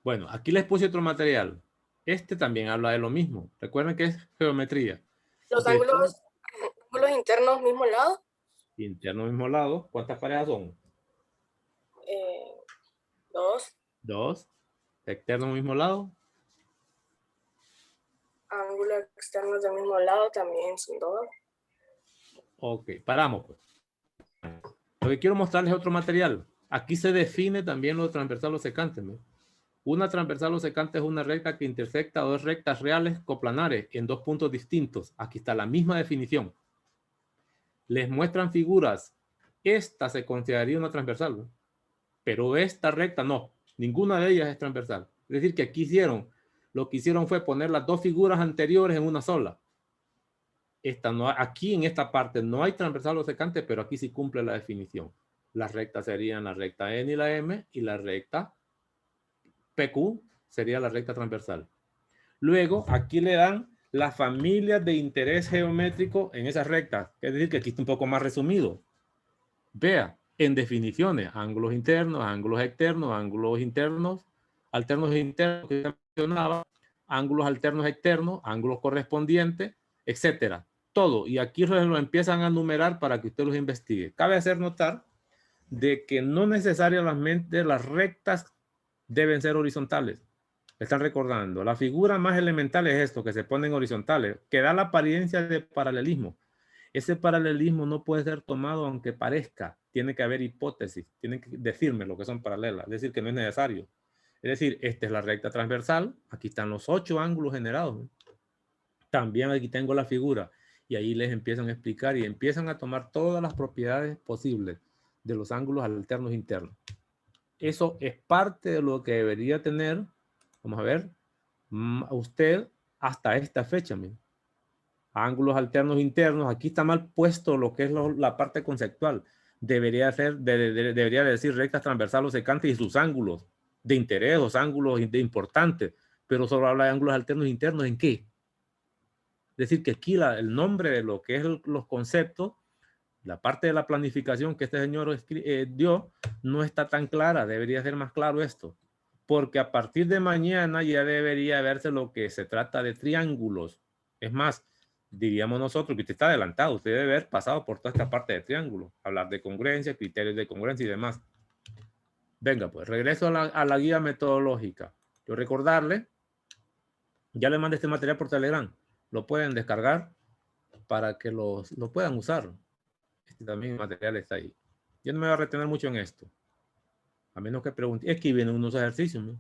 Bueno, aquí les puse otro material. Este también habla de lo mismo. Recuerden que es geometría. Los Porque ángulos internos mismo lado. interno mismo lado, ¿cuántas parejas son? 2. 2. Externo mismo lado. Ángulos externos del mismo lado también son 2. Ok, paramos pues. Lo que quiero mostrarles es otro material. Aquí se define también lo transversal o secante, ¿no? Una transversal o secante es una recta que intersecta dos rectas reales coplanares en dos puntos distintos. Aquí está la misma definición. Les muestran figuras. Esta se consideraría una transversal, ¿no? Pero esta recta no. Ninguna de ellas es transversal. Es decir, que aquí lo que hicieron fue poner las dos figuras anteriores en una sola. Aquí en esta parte no hay transversal o secante, pero aquí sí cumple la definición. Las rectas serían la recta N y la M, y la recta PQ sería la recta transversal. Luego, aquí le dan las familias de interés geométrico en esas rectas. Es decir, que aquí está un poco más resumido. Vea, en definiciones, ángulos internos, ángulos externos, ángulos internos, alternos e internos, que ya mencionaba, ángulos alternos externos, ángulos correspondientes, etcétera. Todo. Y aquí lo empiezan a numerar para que usted los investigue. Cabe hacer notar de que no necesariamente las rectas deben ser horizontales. Están recordando, la figura más elemental es esto, que se ponen horizontales, que da la apariencia de paralelismo. Ese paralelismo no puede ser tomado aunque parezca. Tiene que haber hipótesis. Tienen que decirme lo que son paralelas. Es decir, que no es necesario. Es decir, esta es la recta transversal. Aquí están los 8 ángulos generados. También aquí tengo la figura. Y ahí les empiezan a explicar y empiezan a tomar todas las propiedades posibles de los ángulos alternos internos. Eso es parte de lo que debería tener, vamos a ver, usted hasta esta fecha. Mira. Ángulos alternos internos, aquí está mal puesto lo que es la parte conceptual. Debería decir rectas transversales o secantes y sus ángulos de interés, los ángulos de importantes, pero solo habla de ángulos alternos internos. ¿En qué? Es decir, que aquí el nombre de lo que es los conceptos, la parte de la planificación que este señor dio, no está tan clara. Debería ser más claro esto. Porque a partir de mañana ya debería verse lo que se trata de triángulos. Es más, diríamos nosotros que usted está adelantado. Usted debe haber pasado por toda esta parte de triángulo. Hablar de congruencia, criterios de congruencia y demás. Venga, pues regreso a la guía metodológica. Yo recordarle, ya le mandé este material por Telegram. Lo pueden descargar para que lo puedan usar. Este también material está ahí. Yo no me voy a retener mucho en esto. A menos que pregunte. Aquí vienen unos ejercicios, ¿no?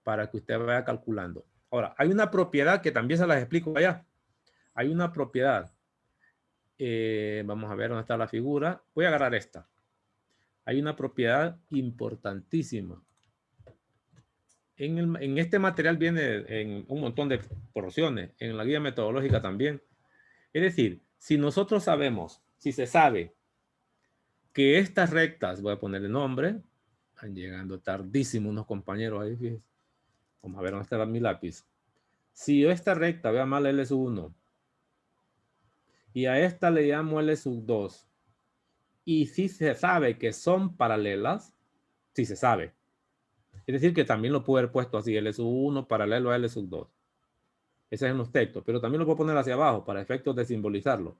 Para que usted vaya calculando. Ahora, hay una propiedad que también se las explico allá. Hay una propiedad. Vamos a ver dónde está la figura. Voy a agarrar esta. Hay una propiedad importantísima. En este material viene en un montón de porciones. En la guía metodológica también. Es decir, si nosotros sabemos, si se sabe que estas rectas, voy a ponerle nombre, están llegando tardísimo unos compañeros ahí, fíjense. Vamos a ver dónde está mi lápiz. Si yo esta recta voy a llamarle L1 y a esta le llamo L2, y si se sabe que son paralelas, si se sabe. Es decir, que también lo puedo haber puesto así, L1 paralelo a L2. Ese es en los textos, pero también lo puedo poner hacia abajo para efectos de simbolizarlo.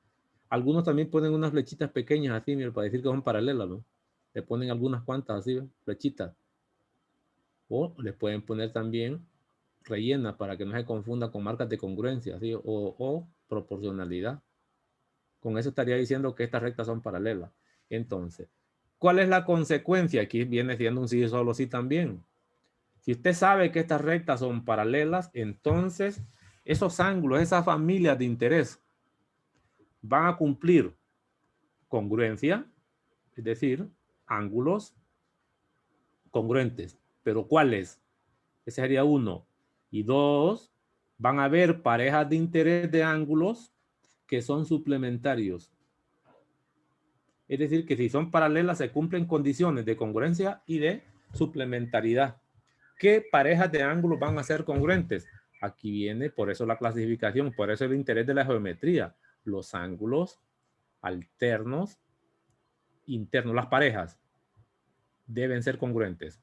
Algunos también ponen unas flechitas pequeñas así, mira, para decir que son paralelas, ¿no? Le ponen algunas cuantas así, flechitas. O le pueden poner también rellenas para que no se confunda con marcas de congruencia, ¿sí? o proporcionalidad. Con eso estaría diciendo que estas rectas son paralelas. Entonces, ¿cuál es la consecuencia? Aquí viene siendo un sí solo sí también. Si usted sabe que estas rectas son paralelas, entonces esos ángulos, esas familias de interés van a cumplir congruencia, es decir, ángulos congruentes. ¿Pero cuáles? Ese sería 1. Y 2, van a haber parejas de interés de ángulos que son suplementarios. Es decir, que si son paralelas se cumplen condiciones de congruencia y de suplementariedad. ¿Qué parejas de ángulos van a ser congruentes? Aquí viene, por eso la clasificación, por eso el interés de la geometría. Los ángulos alternos internos, las parejas deben ser congruentes.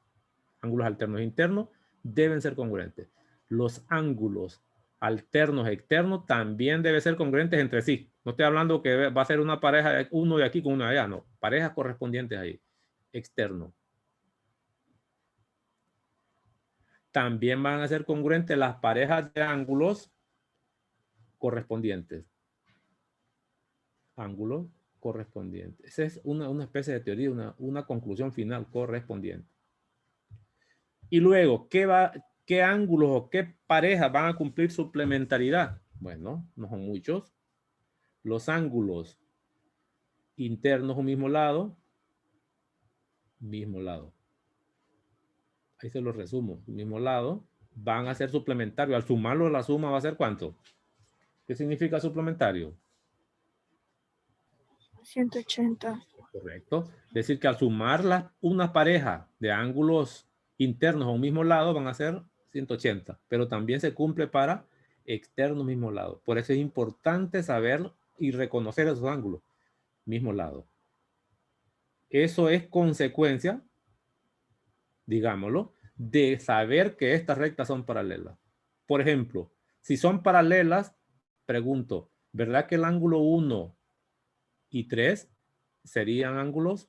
Ángulos alternos internos deben ser congruentes. los ángulos alternos externos también deben ser congruentes entre sí. No estoy hablando que va a ser una pareja, uno de aquí con uno de allá, no. Parejas correspondientes ahí, externo. También van a ser congruentes las parejas de ángulos correspondientes. Ángulos correspondientes. Esa es una especie de teoría, una conclusión final correspondiente. Y luego, ¿qué ángulos o qué parejas van a cumplir suplementariedad? Bueno, no son muchos. Los ángulos internos un mismo lado. Ahí se los resumo. Mismo lado. Van a ser suplementarios. Al sumarlo, la suma va a ser ¿cuánto? ¿Qué significa suplementario? 180. Correcto. Es decir, que al sumar una pareja de ángulos internos a un mismo lado van a ser 180, pero también se cumple para externos mismo lado. Por eso es importante saber y reconocer esos ángulos mismo lado. Eso es consecuencia, digámoslo, de saber que estas rectas son paralelas. Por ejemplo, si son paralelas, pregunto, ¿verdad que el ángulo 1 y 3 serían ángulos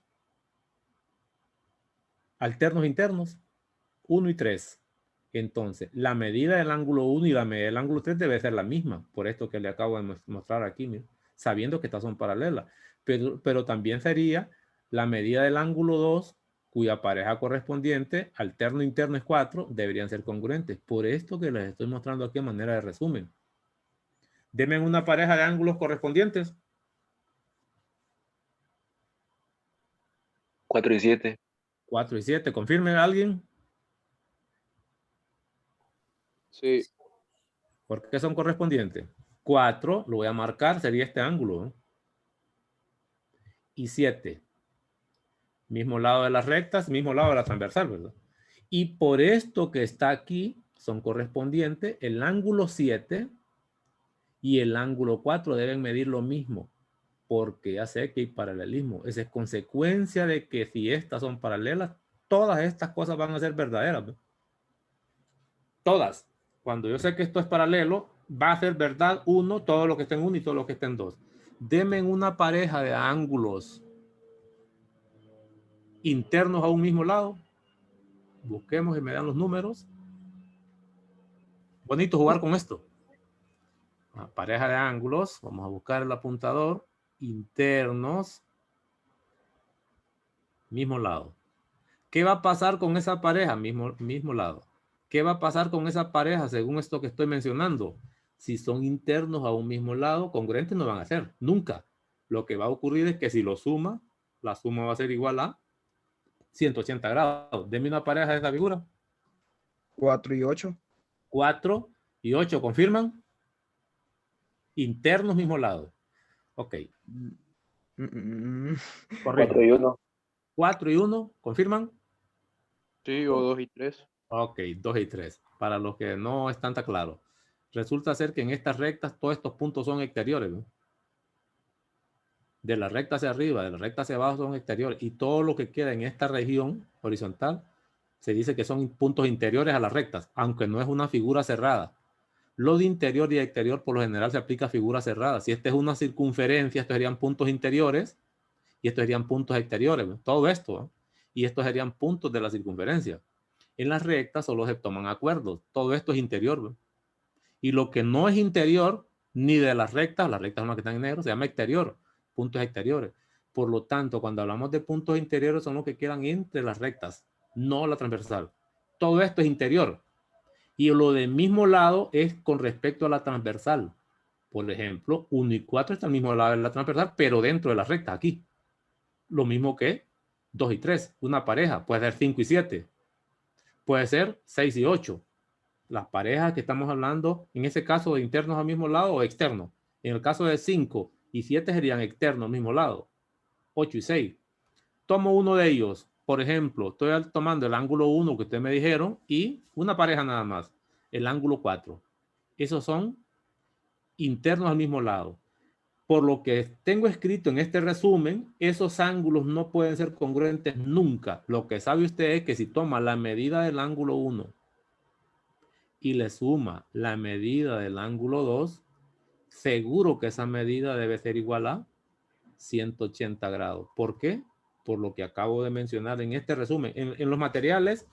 alternos internos? 1 y 3. Entonces, la medida del ángulo 1 y la medida del ángulo 3 debe ser la misma. Por esto que le acabo de mostrar aquí, mira, sabiendo que estas son paralelas. Pero también sería la medida del ángulo 2, cuya pareja correspondiente, alterno interno es 4, deberían ser congruentes. Por esto que les estoy mostrando aquí de manera de resumen. Denme una pareja de ángulos correspondientes. 4 y 7. 4 y 7. ¿Confirme alguien? Sí. ¿Por qué son correspondientes? 4, lo voy a marcar, sería este ángulo, ¿no? Y 7. Mismo lado de las rectas, mismo lado de la transversal, ¿verdad? Y por esto que está aquí, son correspondientes, el ángulo 7 y el ángulo 4 deben medir lo mismo, porque ya sé que hay paralelismo. Esa es consecuencia de que si estas son paralelas, todas estas cosas van a ser verdaderas, ¿no? Todas. Cuando yo sé que esto es paralelo, va a ser verdad 1, todo lo que esté en 1 y todo lo que esté en 2. Deme una pareja de ángulos internos a un mismo lado. Busquemos y me dan los números. Bonito jugar con esto. Pareja de ángulos. Vamos a buscar el apuntador. Internos. Mismo lado. ¿Qué va a pasar con esa pareja? Mismo lado. ¿Qué va a pasar con esa pareja según esto que estoy mencionando? Si son internos a un mismo lado, congruentes no van a ser. Nunca. Lo que va a ocurrir es que si lo suma, la suma va a ser igual a 180 grados. Deme una pareja de esta figura. 4 y 8. 4 y 8, ¿confirman? Internos, mismo lado. Ok. Correcto. 4 y 1. 4 y 1, ¿confirman? Sí, o 2 y 3. Ok, 2 y 3. Para los que no están tan claros. Resulta ser que en estas rectas todos estos puntos son exteriores, ¿no? De la recta hacia arriba, de la recta hacia abajo son exteriores. Y todo lo que queda en esta región horizontal se dice que son puntos interiores a las rectas, aunque no es una figura cerrada. Lo de interior y exterior por lo general se aplica a figuras cerradas. Si esta es una circunferencia, estos serían puntos interiores y estos serían puntos exteriores, ¿no? Todo esto, ¿no? Y estos serían puntos de la circunferencia. En las rectas solo se toman acuerdos. Todo esto es interior, ¿no? Y lo que no es interior ni de las rectas son las que están en negro, se llama exterior, puntos exteriores. Por lo tanto, cuando hablamos de puntos interiores son los que quedan entre las rectas, no la transversal. Todo esto es interior. Y lo del mismo lado es con respecto a la transversal. Por ejemplo, 1 y 4 está al mismo lado de la transversal, pero dentro de la recta, aquí. Lo mismo que 2 y 3, una pareja. Puede ser 5 y 7. Puede ser 6 y 8. Las parejas que estamos hablando, en ese caso, de internos al mismo lado o externos. En el caso de 5 y 7 serían externos al mismo lado. 8 y 6. Tomo uno de ellos. Por ejemplo, estoy tomando el ángulo 1 que ustedes me dijeron y una pareja nada más. El ángulo 4. Esos son internos al mismo lado. Por lo que tengo escrito en este resumen, esos ángulos no pueden ser congruentes nunca. Lo que sabe usted es que si toma la medida del ángulo 1 y le suma la medida del ángulo 2, seguro que esa medida debe ser igual a 180 grados. ¿Por qué? Por lo que acabo de mencionar en este resumen. En los materiales,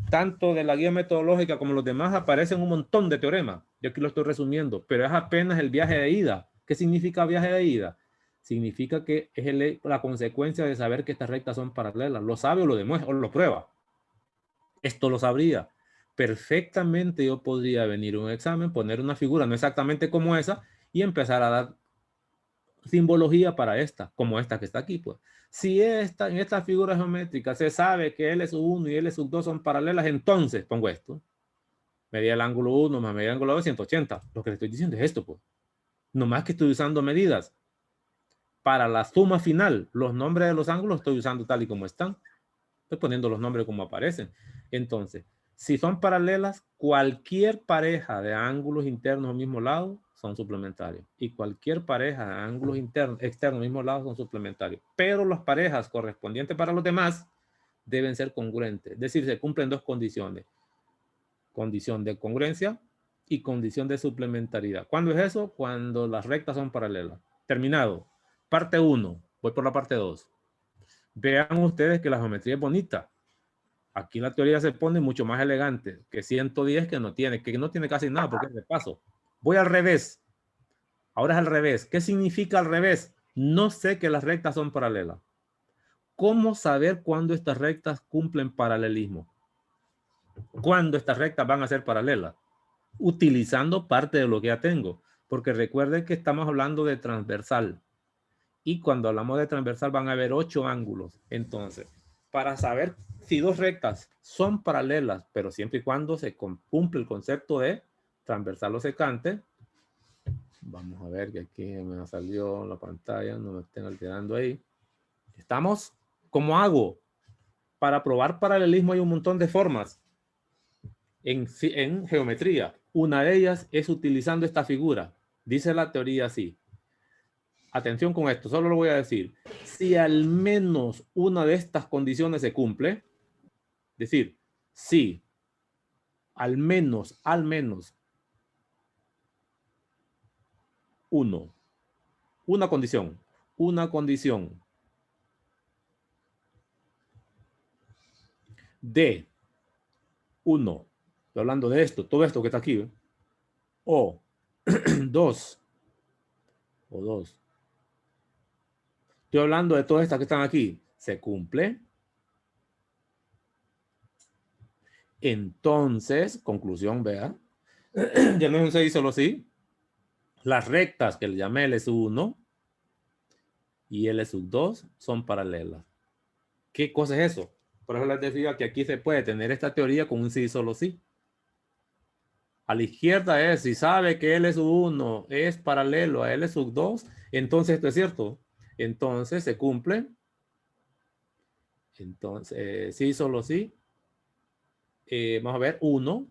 tanto de la guía metodológica como los demás, aparecen un montón de teoremas. Yo aquí lo estoy resumiendo, pero es apenas el viaje de ida. ¿Qué significa viaje de ida? Significa que es la consecuencia de saber que estas rectas son paralelas. Lo sabe o lo demuestra o lo prueba. Esto lo sabría. Perfectamente yo podría venir a un examen, poner una figura no exactamente como esa y empezar a dar simbología para esta, como esta que está aquí, pues. Si en esta figura geométrica se sabe que L sub 1 y L sub 2 son paralelas, entonces pongo esto. Medida el ángulo 1 más medida el ángulo 2, 180. Lo que le estoy diciendo es esto, pues. Nomás que estoy usando medidas. Para la suma final, los nombres de los ángulos estoy usando tal y como están. Estoy poniendo los nombres como aparecen. Entonces, si son paralelas, cualquier pareja de ángulos internos al mismo lado son suplementarios. Y cualquier pareja de ángulos externos al mismo lado son suplementarios. Pero las parejas correspondientes para los demás deben ser congruentes. Es decir, se cumplen dos condiciones. Condición de congruencia y condición de suplementariedad. ¿Cuándo es eso? Cuando las rectas son paralelas. Terminado. Parte 1. Voy por la parte 2. Vean ustedes que la geometría es bonita. Aquí la teoría se pone mucho más elegante que 110 que no tiene casi nada porque es de paso. Voy al revés. Ahora es al revés. ¿Qué significa al revés? No sé que las rectas son paralelas. ¿Cómo saber cuándo estas rectas cumplen paralelismo? ¿Cuándo estas rectas van a ser paralelas? Utilizando parte de lo que ya tengo. Porque recuerden que estamos hablando de transversal. Y cuando hablamos de transversal van a haber 8 ángulos. Entonces, para saber si dos rectas son paralelas, pero siempre y cuando se cumple el concepto de transversal o secante, vamos a ver que aquí me salió la pantalla, no me estén alterando ahí. ¿Estamos? ¿Cómo hago? Para probar paralelismo hay un montón de formas en geometría. Una de ellas es utilizando esta figura. Dice la teoría así. Atención con esto, solo lo voy a decir. Si al menos una de estas condiciones se cumple, es decir, si al menos una condición de 1, estoy hablando de esto, todo esto que está aquí, o 2, estoy hablando de todas estas que están aquí, se cumple, entonces, conclusión, vea, ya no es un 6 solo sí, las rectas que le llamé L sub 1 y L sub 2 son paralelas. ¿Qué cosa es eso? Por eso les decía que aquí se puede tener esta teoría con un sí solo sí. A la izquierda es, si sabe que L sub 1 es paralelo a L sub 2, entonces esto es cierto. Entonces se cumple. Entonces, sí solo sí. Vamos a ver, 1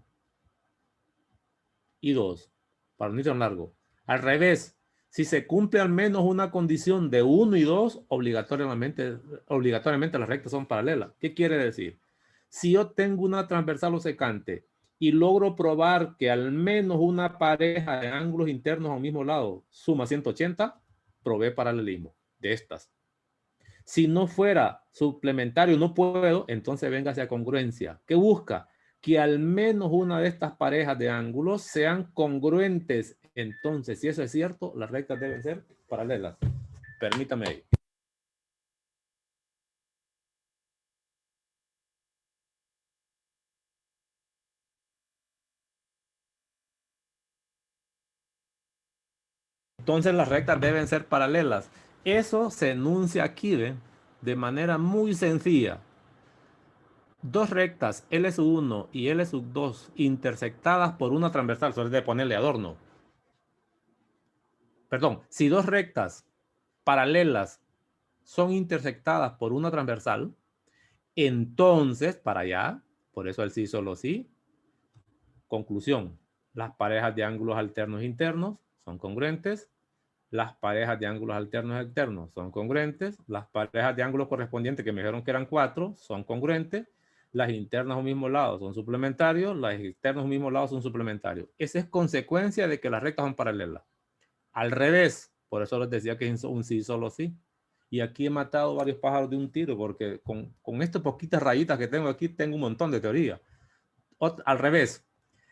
y 2. Para no ir tan largo. Al revés, si se cumple al menos una condición de 1 y 2, obligatoriamente las rectas son paralelas. ¿Qué quiere decir? Si yo tengo una transversal o secante y logro probar que al menos una pareja de ángulos internos a un mismo lado suma 180, probé paralelismo de estas. Si no fuera suplementario, no puedo, entonces venga hacia congruencia. ¿Qué busca? Que al menos una de estas parejas de ángulos sean congruentes. Entonces, si eso es cierto, las rectas deben ser paralelas. Permítame ahí. Entonces las rectas deben ser paralelas. Eso se enuncia aquí de manera muy sencilla. Dos rectas L sub 1 y L sub 2 intersectadas por una transversal, solo es de ponerle adorno. Perdón, si dos rectas paralelas son intersectadas por una transversal, entonces, para allá, por eso el sí solo sí, conclusión, las parejas de ángulos alternos internos son congruentes, las parejas de ángulos alternos externos son congruentes, las parejas de ángulos correspondientes que me dijeron que eran 4 son congruentes, Las internas a un mismo lado son suplementarios, las externas a un mismo lado son suplementarios. Esa es consecuencia de que las rectas son paralelas. Al revés, por eso les decía que es un sí, solo sí. Y aquí he matado varios pájaros de un tiro, porque con estas poquitas rayitas que tengo aquí, tengo un montón de teoría. Al revés,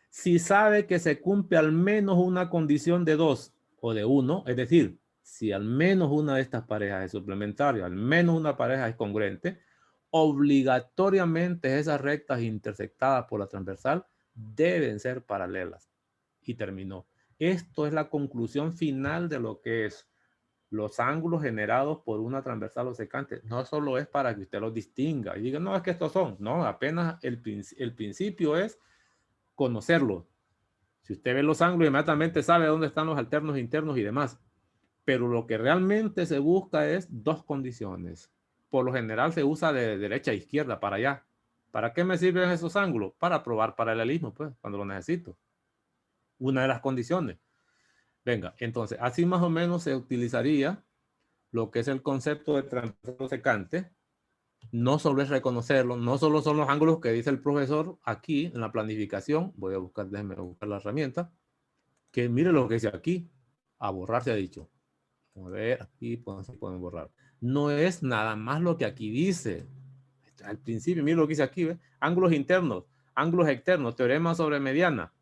si sabe que se cumple al menos una condición de 2 o de 1, es decir, si al menos una de estas parejas es suplementaria, al menos una pareja es congruente, obligatoriamente esas rectas intersectadas por la transversal deben ser paralelas. Y terminó. Esto es la conclusión final de lo que es los ángulos generados por una transversal o secante. No solo es para que usted los distinga y diga, no, es que estos son. No, apenas el principio es conocerlos. Si usted ve los ángulos, inmediatamente sabe dónde están los alternos internos y demás. Pero lo que realmente se busca es dos condiciones. Por lo general se usa de derecha a izquierda, para allá. ¿Para qué me sirven esos ángulos? Para probar paralelismo, pues, cuando lo necesito. Una de las condiciones. Venga, entonces, así más o menos se utilizaría lo que es el concepto de transversal secante. No solo es reconocerlo, no solo son los ángulos que dice el profesor aquí en la planificación. Voy a buscar, déjenme buscar la herramienta. Que mire lo que dice aquí. A borrar se ha dicho. A ver, aquí pueden borrar. No es nada más lo que aquí dice. Al principio, mire lo que dice aquí. ¿Ve? Ángulos internos, ángulos externos, teorema sobre mediana.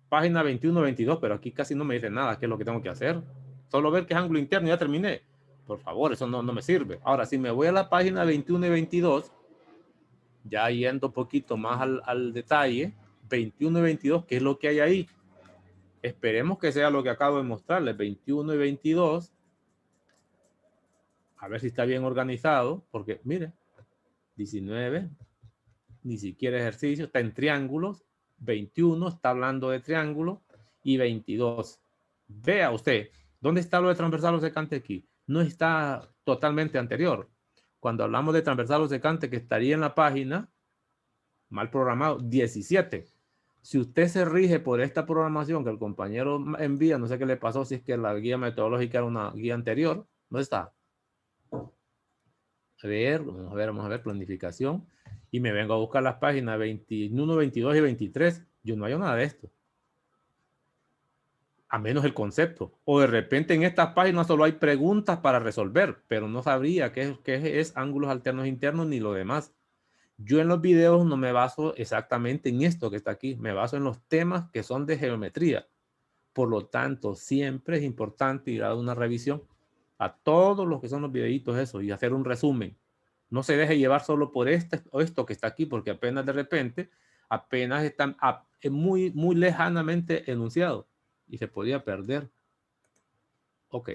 Página 21-22, pero aquí casi no me dice nada. ¿Qué es lo que tengo que hacer? Solo ver que es ángulo interno y ya terminé. Por favor, eso no me sirve. Ahora, si me voy a la página 21 y 22, ya yendo un poquito más al detalle, 21 y 22, ¿qué es lo que hay ahí? Esperemos que sea lo que acabo de mostrarles, 21 y 22. A ver si está bien organizado, porque mire, 19, ni siquiera ejercicio, está en triángulos, 21 está hablando de triángulos y 22. Vea usted, ¿dónde está lo de transversal o secante aquí? No está totalmente anterior. Cuando hablamos de transversal o secante, que estaría en la página, mal programado, 17. Si usted se rige por esta programación que el compañero envía, no sé qué le pasó, si es que la guía metodológica era una guía anterior, ¿no está? Vamos a ver, planificación. Y me vengo a buscar las páginas 21, 22 y 23. Yo no hay nada de esto. A menos el concepto. O de repente en estas páginas solo hay preguntas para resolver, pero no sabría qué es ángulos alternos internos ni lo demás. Yo en los videos no me baso exactamente en esto que está aquí. Me baso en los temas que son de geometría. Por lo tanto, siempre es importante ir a dar una revisión a todos los que son los videitos eso y hacer un resumen. No se deje llevar solo por esto que está aquí, porque apenas de repente, apenas están muy, muy lejanamente enunciados y se podía perder. Ok.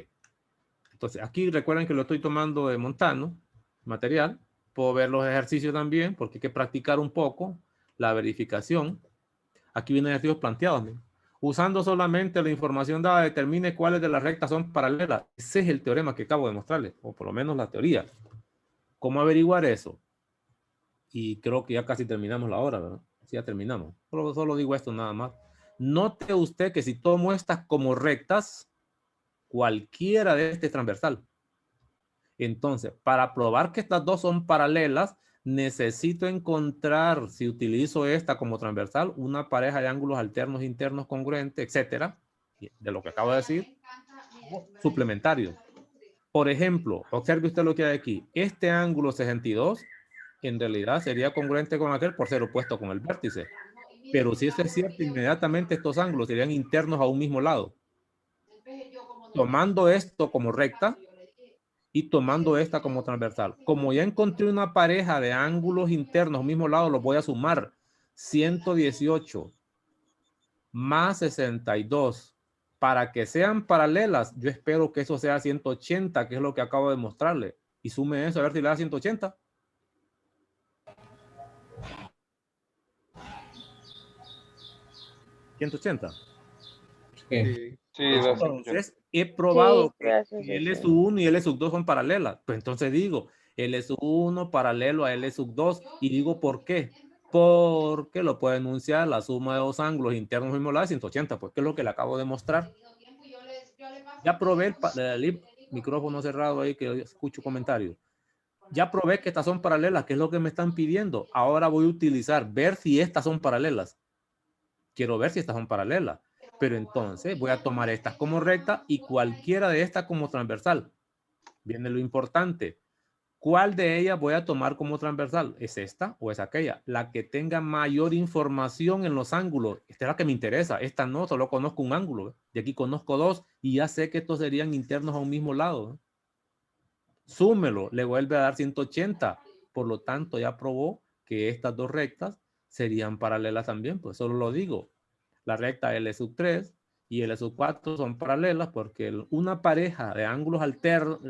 Entonces, aquí recuerden que lo estoy tomando de Montano, material. Puedo ver los ejercicios también, porque hay que practicar un poco la verificación. Aquí vienen ejercicios planteados. ¿No? Usando solamente la información dada, determine cuáles de las rectas son paralelas. Ese es el teorema que acabo de mostrarles, o por lo menos la teoría. ¿Cómo averiguar eso? Y creo que ya casi terminamos la hora, ¿verdad? Sí, ya terminamos. Solo digo esto nada más. Note usted que si tomo estas como rectas, cualquiera de este transversal. Entonces, para probar que estas dos son paralelas, necesito encontrar, si utilizo esta como transversal, una pareja de ángulos alternos internos congruentes, etcétera, de lo que acabo de decir, suplementarios. Por ejemplo, observe usted lo que hay aquí. Este ángulo 62 en realidad sería congruente con aquel por ser opuesto con el vértice. Pero si eso es cierto, inmediatamente estos ángulos serían internos a un mismo lado. Tomando esto como recta y tomando esta como transversal. Como ya encontré una pareja de ángulos internos a un mismo lado, los voy a sumar. 118 más 62. Para que sean paralelas, yo espero que eso sea 180, que es lo que acabo de mostrarle. Y sume eso, a ver si le da 180. ¿180? Sí. Sí, Entonces, he probado Sí, que gracias, L1 y L2 son paralelas. Pues entonces digo, L1 paralelo a L2. Y digo, ¿por qué? Porque lo puede enunciar la suma de dos ángulos internos mismos lados de 180, pues que es lo que le acabo de mostrar. Ya probé el micrófono cerrado ahí que escucho comentarios. Ya probé que estas son paralelas, que es lo que me están pidiendo. Ahora voy a utilizar, ver si estas son paralelas. Quiero ver si estas son paralelas. Pero entonces voy a tomar estas como recta y cualquiera de estas como transversal. Viene lo importante. ¿Cuál de ellas voy a tomar como transversal? ¿Es esta o es aquella? La que tenga mayor información en los ángulos. Esta es la que me interesa. Esta no, solo conozco un ángulo. De aquí conozco dos y ya sé que estos serían internos a un mismo lado. Súmelo, le vuelve a dar 180. Por lo tanto, ya probó que estas dos rectas serían paralelas también. Pues solo lo digo. La recta L sub 3 y L sub 4 son paralelas porque una pareja de ángulos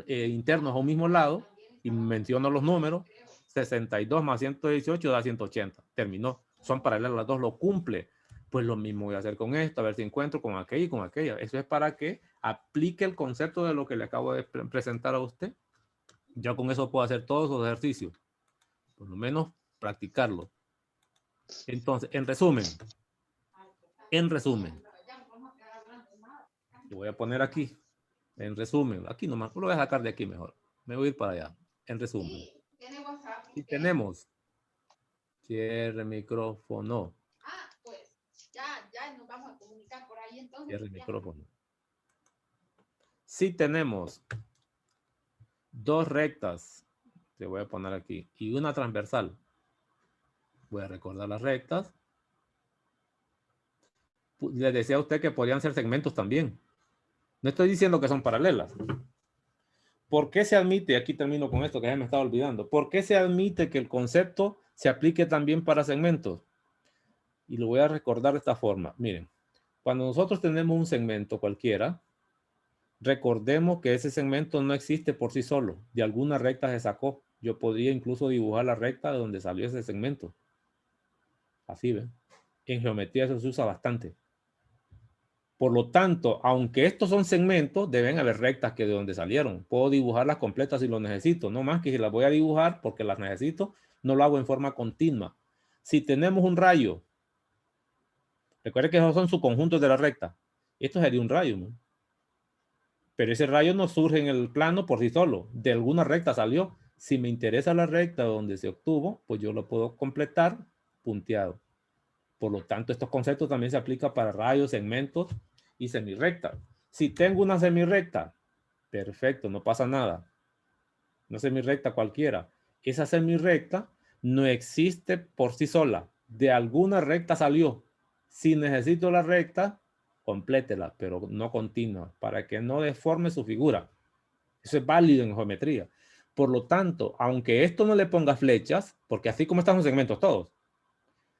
internos a un mismo lado, y menciono los números, 62 más 118 da 180. Terminó. Son paralelas las dos, lo cumple. Pues lo mismo voy a hacer con esto, a ver si encuentro con aquella y con aquella. Eso es para que aplique el concepto de lo que le acabo de presentar a usted. Ya con eso puedo hacer todos los ejercicios. Por lo menos practicarlo. Entonces, en resumen, lo voy a poner aquí. En resumen, aquí nomás, lo voy a sacar de aquí mejor. Me voy a ir para allá. En resumen. Si tenemos, cierre micrófono. Ya nos vamos a comunicar por ahí entonces. Cierre micrófono. Si tenemos dos rectas, te voy a poner aquí, y una transversal. Voy a recordar las rectas. Les decía a usted que podrían ser segmentos también. No estoy diciendo que son paralelas. ¿Por qué se admite, aquí termino con esto que ya me estaba olvidando, por qué se admite que el concepto se aplique también para segmentos? Y lo voy a recordar de esta forma. Miren, cuando nosotros tenemos un segmento cualquiera, recordemos que ese segmento no existe por sí solo. De alguna recta se sacó. Yo podría incluso dibujar la recta de donde salió ese segmento. Así ven. En geometría eso se usa bastante. Por lo tanto, aunque estos son segmentos, deben haber rectas que de donde salieron. Puedo dibujarlas completas si lo necesito. No más que si las voy a dibujar porque las necesito, no lo hago en forma continua. Si tenemos un rayo, recuerde que esos son subconjuntos de la recta. Esto sería un rayo, ¿no? Pero ese rayo no surge en el plano por sí solo. De alguna recta salió. Si me interesa la recta donde se obtuvo, pues yo lo puedo completar punteado. Por lo tanto, estos conceptos también se aplican para rayos, segmentos y semirrectas. Si tengo una semirrecta, perfecto, no pasa nada. Una semirrecta cualquiera. Esa semirrecta no existe por sí sola. De alguna recta salió. Si necesito la recta, complétela, pero no continua, para que no deforme su figura. Eso es válido en geometría. Por lo tanto, aunque esto no le ponga flechas, porque así como están los segmentos todos,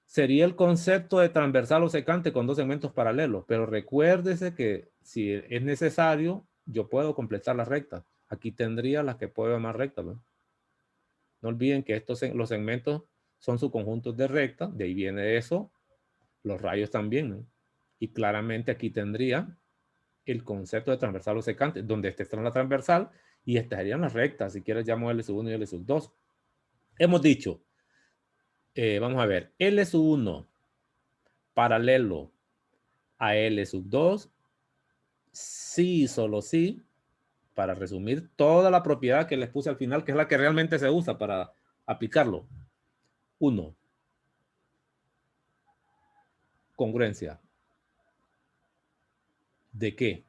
sería el concepto de transversal o secante con dos segmentos paralelos. Pero recuérdese que si es necesario, yo puedo completar las rectas. Aquí tendría las que puedo llamar rectas, ¿no? No olviden que los segmentos son subconjuntos de rectas. De ahí viene eso. Los rayos también, ¿no? Y claramente aquí tendría el concepto de transversal o secante, donde esta está en la transversal y estas serían las rectas. Si quieres llamo L1 y L2. Hemos dicho, vamos a ver, L1 paralelo a L2, sí, solo sí, para resumir toda la propiedad que les puse al final, que es la que realmente se usa para aplicarlo. 1. Congruencia. ¿De qué?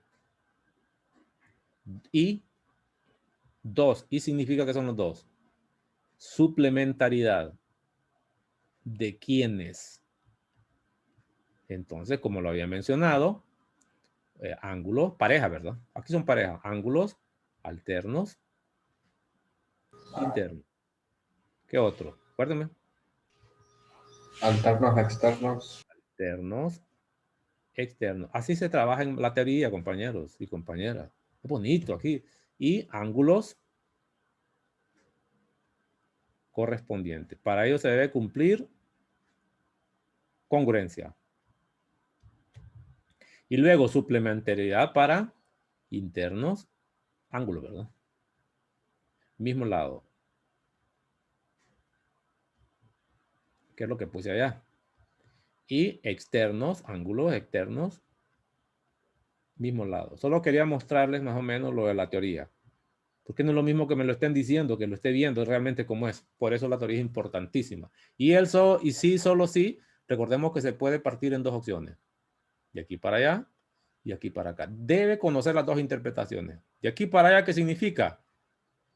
Y 2. ¿Y significa que son los dos? Suplementariedad. ¿De quiénes? Entonces, como lo había mencionado, ángulos, pareja, ¿verdad? Aquí son parejas, ángulos alternos, internos. ¿Qué otro? Acuérdenme. Alternos externos. Alternos, externos. Así se trabaja en la teoría, compañeros y compañeras. Es bonito aquí. Y ángulos correspondientes. Para ello se debe cumplir congruencia. Y luego suplementariedad para internos, ángulos, ¿verdad? Mismo lado. ¿Qué es lo que puse allá? Y externos, ángulos externos, mismo lado. Solo quería mostrarles más o menos lo de la teoría. Porque no es lo mismo que me lo estén diciendo, que lo esté viendo realmente como es. Por eso la teoría es importantísima. Y sí, solo sí, recordemos que se puede partir en dos opciones. De aquí para allá y aquí para acá. Debe conocer las dos interpretaciones. De aquí para allá, ¿qué significa?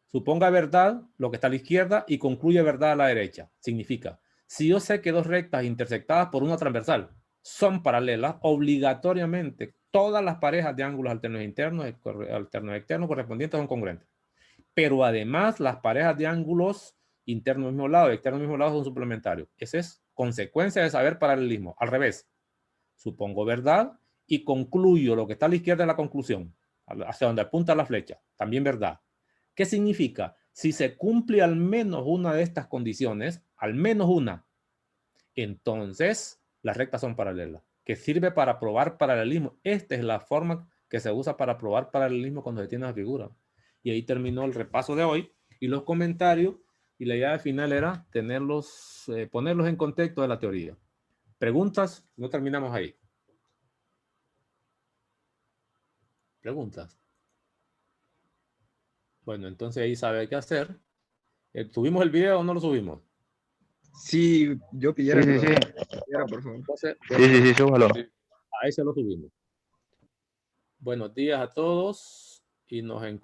Suponga verdad lo que está a la izquierda y concluye verdad a la derecha. Significa, si yo sé que dos rectas intersectadas por una transversal son paralelas, obligatoriamente todas las parejas de ángulos alternos internos y alternos externos correspondientes son congruentes. Pero además las parejas de ángulos internos al mismo lado y externos al mismo lado son suplementarios. Esa es consecuencia de saber paralelismo. Al revés, supongo verdad y concluyo lo que está a la izquierda de la conclusión, hacia donde apunta la flecha, también verdad. ¿Qué significa? Si se cumple al menos una de estas condiciones, al menos una, entonces las rectas son paralelas, que sirve para probar paralelismo. Esta es la forma que se usa para probar paralelismo cuando se tiene la figura. Y ahí terminó el repaso de hoy y los comentarios, y la idea final era ponerlos en contexto de la teoría. ¿Preguntas? No terminamos ahí. ¿Preguntas? Bueno, entonces ahí sabe qué hacer. ¿Subimos el video o no lo subimos? Sí, yo pidiera Sí, que sí, lo sí. subiera, por favor. Entonces, Sí, súbalo. ahí se lo subimos. Buenos días a todos y nos encontramos.